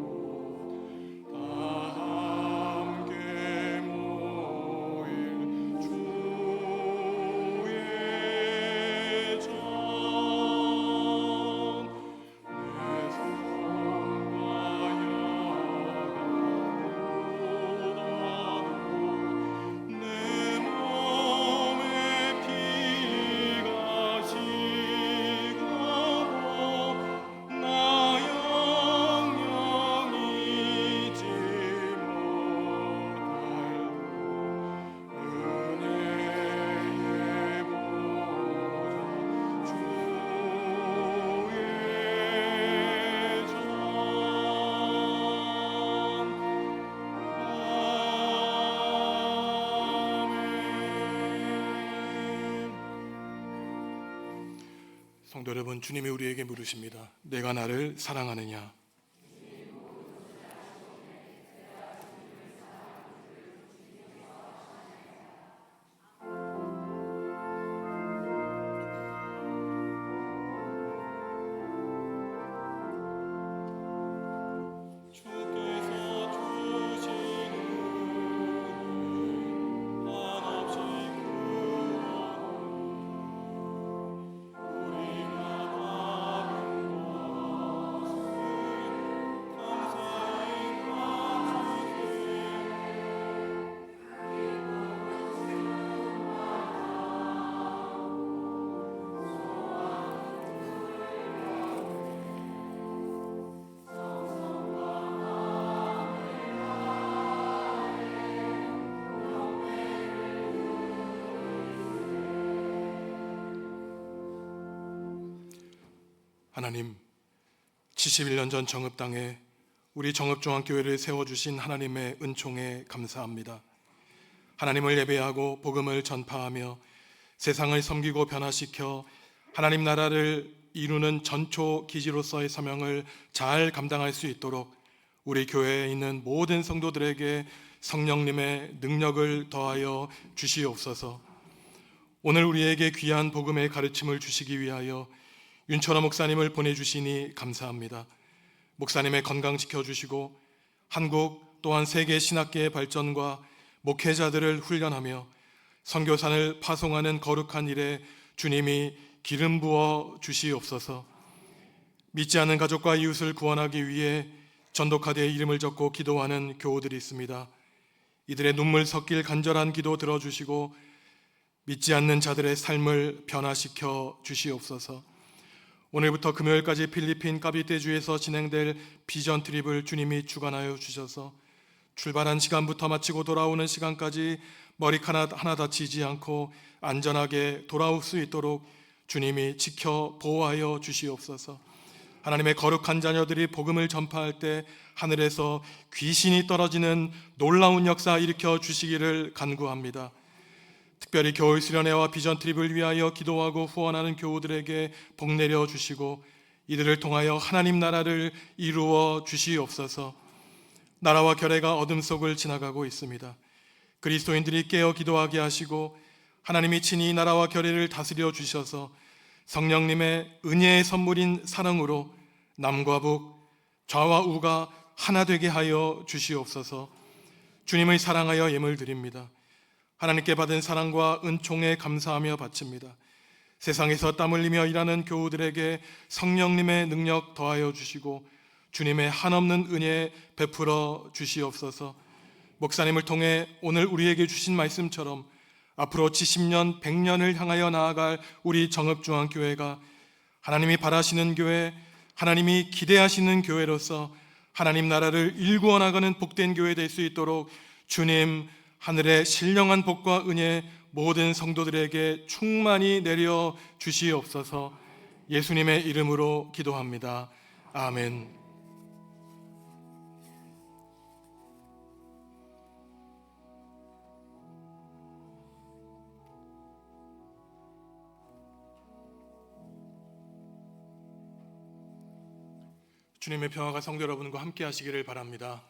곳 다 함께 모일 주의 전 내 손과 양가 내 몸에 피가 식어도 나 영영 잊지 못할 은혜의 보좌 주의 전 아멘. 성도 여러분, 주님이 우리에게 물으십니다. 내가 나를 사랑하느냐? 주께서 주시는 한없이 크오니 우리가 받은 것은 감사의 하나님, 71년 전 정읍 땅에 우리 정읍중앙교회를 세워주신 하나님의 은총에 감사합니다. 하나님을 예배하고 복음을 전파하며 세상을 섬기고 변화시켜 하나님 나라를 이루는 전초 기지로서의 사명을 잘 감당할 수 있도록 우리 교회에 있는 모든 성도들에게 성령님의 능력을 더하여 주시옵소서. 오늘 우리에게 귀한 복음의 가르침을 주시기 위하여 윤철호 목사님을 보내주시니 감사합니다. 목사님의 건강 지켜주시고 한국 또한 세계 신학계의 발전과 목회자들을 훈련하며 선교산을 파송하는 거룩한 일에 주님이 기름 부어 주시옵소서. 믿지 않는 가족과 이웃을 구원하기 위해 전도카드에 이름을 적고 기도하는 교우들이 있습니다. 이들의 눈물 섞일 간절한 기도 들어주시고 믿지 않는 자들의 삶을 변화시켜 주시옵소서. 오늘부터 금요일까지 필리핀 까비떼주에서 진행될 비전 트립을 주님이 주관하여 주셔서 출발한 시간부터 마치고 돌아오는 시간까지 머리카락 하나 다치지 않고 안전하게 돌아올 수 있도록 주님이 지켜 보호하여 주시옵소서. 하나님의 거룩한 자녀들이 복음을 전파할 때 하늘에서 귀신이 떨어지는 놀라운 역사 일으켜 주시기를 간구합니다. 특별히 교회 수련회와 비전 트립을 위하여 기도하고 후원하는 교우들에게 복 내려 주시고 이들을 통하여 하나님 나라를 이루어 주시옵소서. 나라와 교회가 어둠 속을 지나가고 있습니다. 그리스도인들이 깨어 기도하게 하시고 하나님이 친히 나라와 교회를 다스려 주셔서 성령님의 은혜의 선물인 사랑으로 남과 북, 좌와 우가 하나 되게 하여 주시옵소서. 주님을 사랑하여 예물 드립니다. 하나님께 받은 사랑과 은총에 감사하며 바칩니다. 세상에서 땀 흘리며 일하는 교우들에게 성령님의 능력 더하여 주시고 주님의 한없는 은혜 베풀어 주시옵소서. 목사님을 통해 오늘 우리에게 주신 말씀처럼 앞으로 70년, 100년을 향하여 나아갈 우리 정읍중앙교회가 하나님이 바라시는 교회, 하나님이 기대하시는 교회로서 하나님 나라를 일구어 나가는 복된 교회 될 수 있도록 주님 하늘의 신령한 복과 은혜 모든 성도들에게 충만히 내려 주시옵소서. 예수님의 이름으로 기도합니다. 아멘. 주님의 평화가 성도 여러분과 함께 하시기를 바랍니다.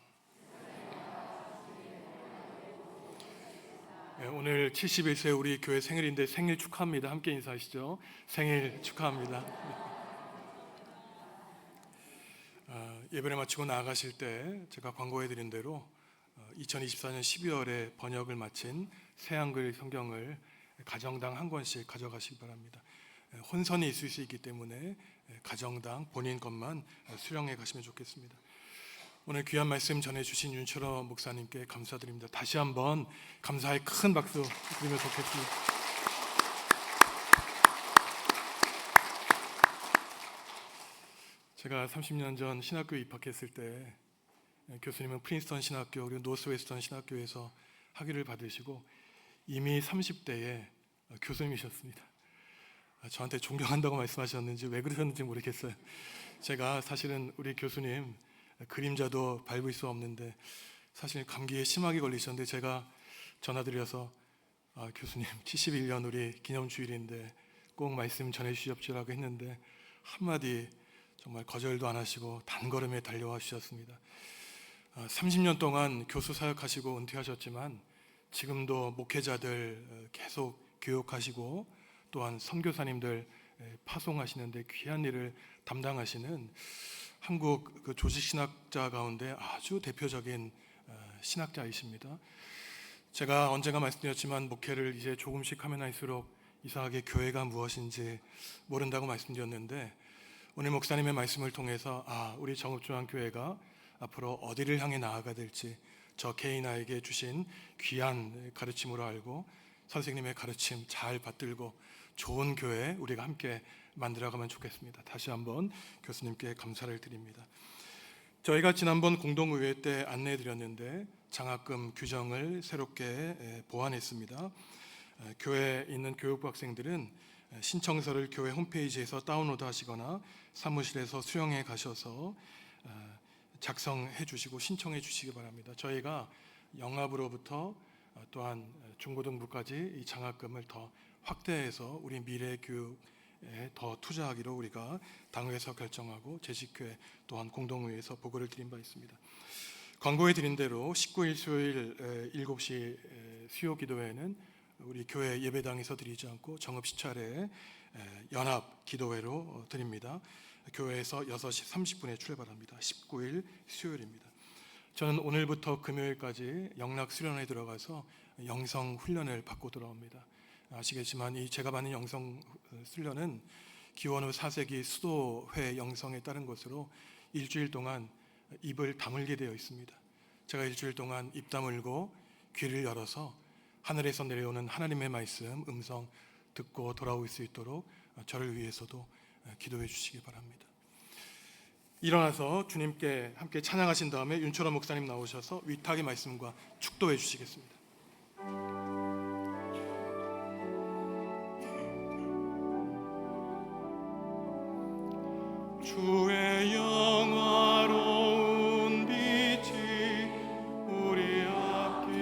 오늘 71세 우리 교회 생일인데 생일 축하합니다. 함께 인사하시죠. 생일 축하합니다. 예배를 마치고 나아가실 때 제가 광고해드린 대로 2024년 12월에 번역을 마친 새한글 성경을 가정당 한 권씩 가져가시기 바랍니다. 혼선이 있을 수 있기 때문에 가정당 본인 것만 수령해 가시면 좋겠습니다. 오늘 귀한 말씀 전해주신 윤철호 목사님께 감사드립니다. 다시 한번 감사의 큰 박수 드리면 좋겠습니다. 제가 30년 전 신학교에 입학했을 때 교수님은 프린스턴 신학교 그리고 노스웨스턴 신학교에서 학위를 받으시고 이미 30대에 교수님이셨습니다. 저한테 존경한다고 말씀하셨는지 왜 그러셨는지 모르겠어요. 제가 사실은 우리 교수님 그림자도 밟을 수 없는데 사실 감기에 심하게 걸리셨는데 제가 전화드려서 교수님 71년 우리 기념주일인데 꼭 말씀 전해주시옵소서라고 했는데 한마디 정말 거절도 안 하시고 단걸음에 달려와 주셨습니다. 30년 동안 교수 사역하시고 은퇴하셨지만 지금도 목회자들 계속 교육하시고 또한 선교사님들 파송하시는데 귀한 일을 담당하시는 한국 그 조직 신학자 가운데 아주 대표적인 신학자이십니다. 제가 언젠가 말씀드렸지만 목회를 이제 조금씩 하면 할수록 이상하게 교회가 무엇인지 모른다고 말씀드렸는데 오늘 목사님의 말씀을 통해서 우리 정읍중앙교회가 앞으로 어디를 향해 나아가야 될지 저 개인아에게 주신 귀한 가르침으로 알고 선생님의 가르침 잘 받들고 좋은 교회 우리가 함께 만들어가면 좋겠습니다. 다시 한번 교수님께 감사를 드립니다. 저희가 지난번 공동의회 때 안내해드렸는데 장학금 규정을 새롭게 보완했습니다. 교회에 있는 교육부 학생들은 신청서를 교회 홈페이지에서 다운로드 하시거나 사무실에서 수령해 가셔서 작성해 주시고 신청해 주시기 바랍니다. 저희가 영합으로부터 또한 중고등부까지 이 장학금을 더 확대해서 우리 미래 교육에 더 투자하기로 우리가 당회에서 결정하고 재직회 또한 공동회의에서 보고를 드린 바 있습니다. 광고해 드린 대로 19일 수요일 7시 수요 기도회는 우리 교회 예배당에서 드리지 않고 정읍 시찰에 연합 기도회로 드립니다. 교회에서 6시 30분에 출발합니다. 19일 수요일입니다. 저는 오늘부터 금요일까지 영락 수련회에 들어가서 영성 훈련을 받고 돌아옵니다. 아시겠지만 이 제가 받는 영성 훈련은 기원 후 4세기 수도회 영성에 따른 것으로 일주일 동안 입을 다물게 되어 있습니다. 제가 일주일 동안 입 다물고 귀를 열어서 하늘에서 내려오는 하나님의 말씀, 음성 듣고 돌아올 수 있도록 저를 위해서도 기도해 주시기 바랍니다. 일어나서 주님께 함께 찬양하신 다음에 윤철원 목사님 나오셔서 위탁의 말씀과 축도해 주시겠습니다. 주의 영화로운 빛이 우리 앞길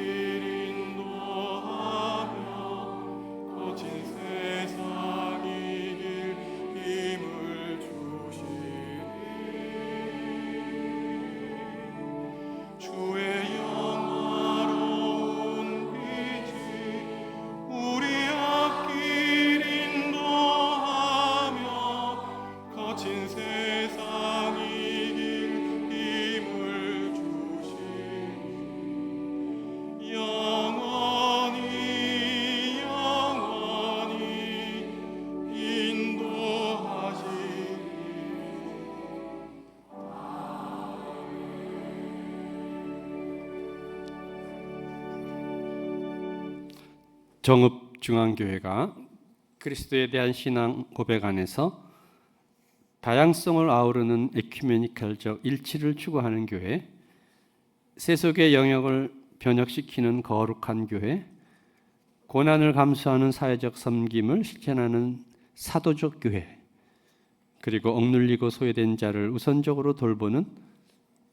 인도하며 거친 세상 이길 힘을 주시리. 주의 영화로운 빛이 우리 앞길 인도하며 거친 세상 이길 힘을 주시리. 영원히 영원히 인도하시리. 정읍중앙교회가 그리스도에 대한 신앙 고백 안에서 다양성을 아우르는 에큐메니컬적 일치를 추구하는 교회, 세속의 영역을 변혁시키는 거룩한 교회, 고난을 감수하는 사회적 섬김을 실천하는 사도적 교회, 그리고 억눌리고 소외된 자를 우선적으로 돌보는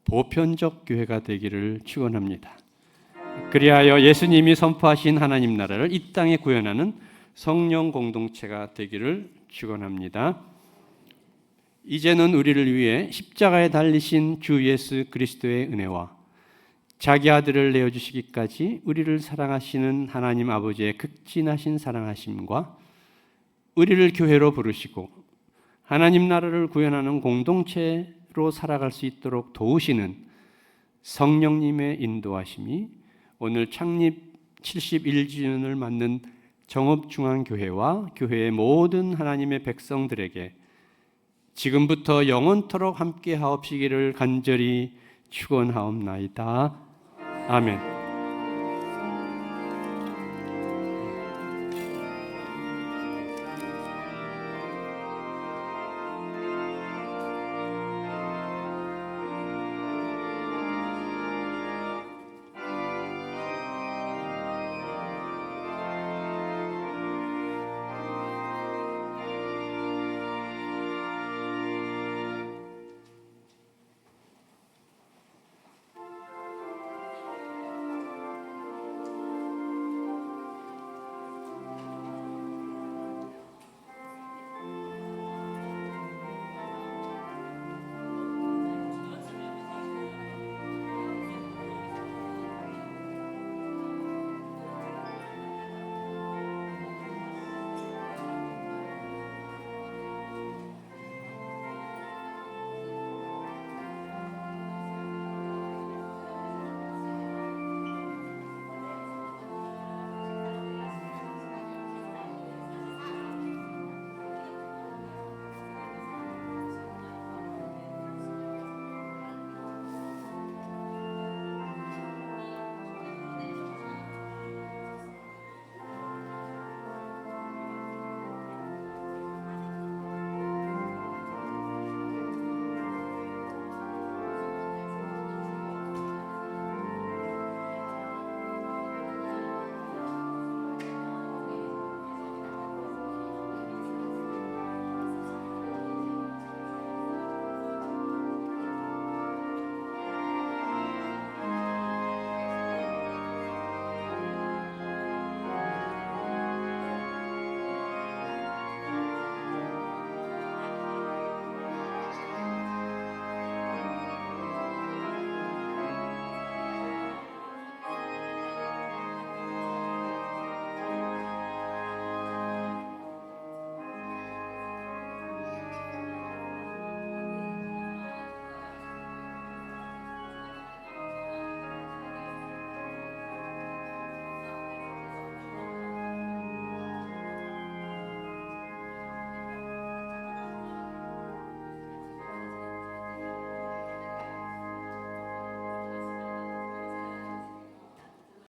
보편적 교회가 되기를 축원합니다. 그리하여 예수님이 선포하신 하나님 나라를 이 땅에 구현하는 성령 공동체가 되기를 축원합니다. 이제는 우리를 위해 십자가에 달리신 주 예수 그리스도의 은혜와 자기 아들을 내어주시기까지 우리를 사랑하시는 하나님 아버지의 극진하신 사랑하심과 우리를 교회로 부르시고 하나님 나라를 구현하는 공동체로 살아갈 수 있도록 도우시는 성령님의 인도하심이 오늘 창립 71주년을 맞는 정읍중앙교회와 교회의 모든 하나님의 백성들에게 지금부터 영원토록 함께 하옵시기를 간절히 축원하옵나이다. 아멘.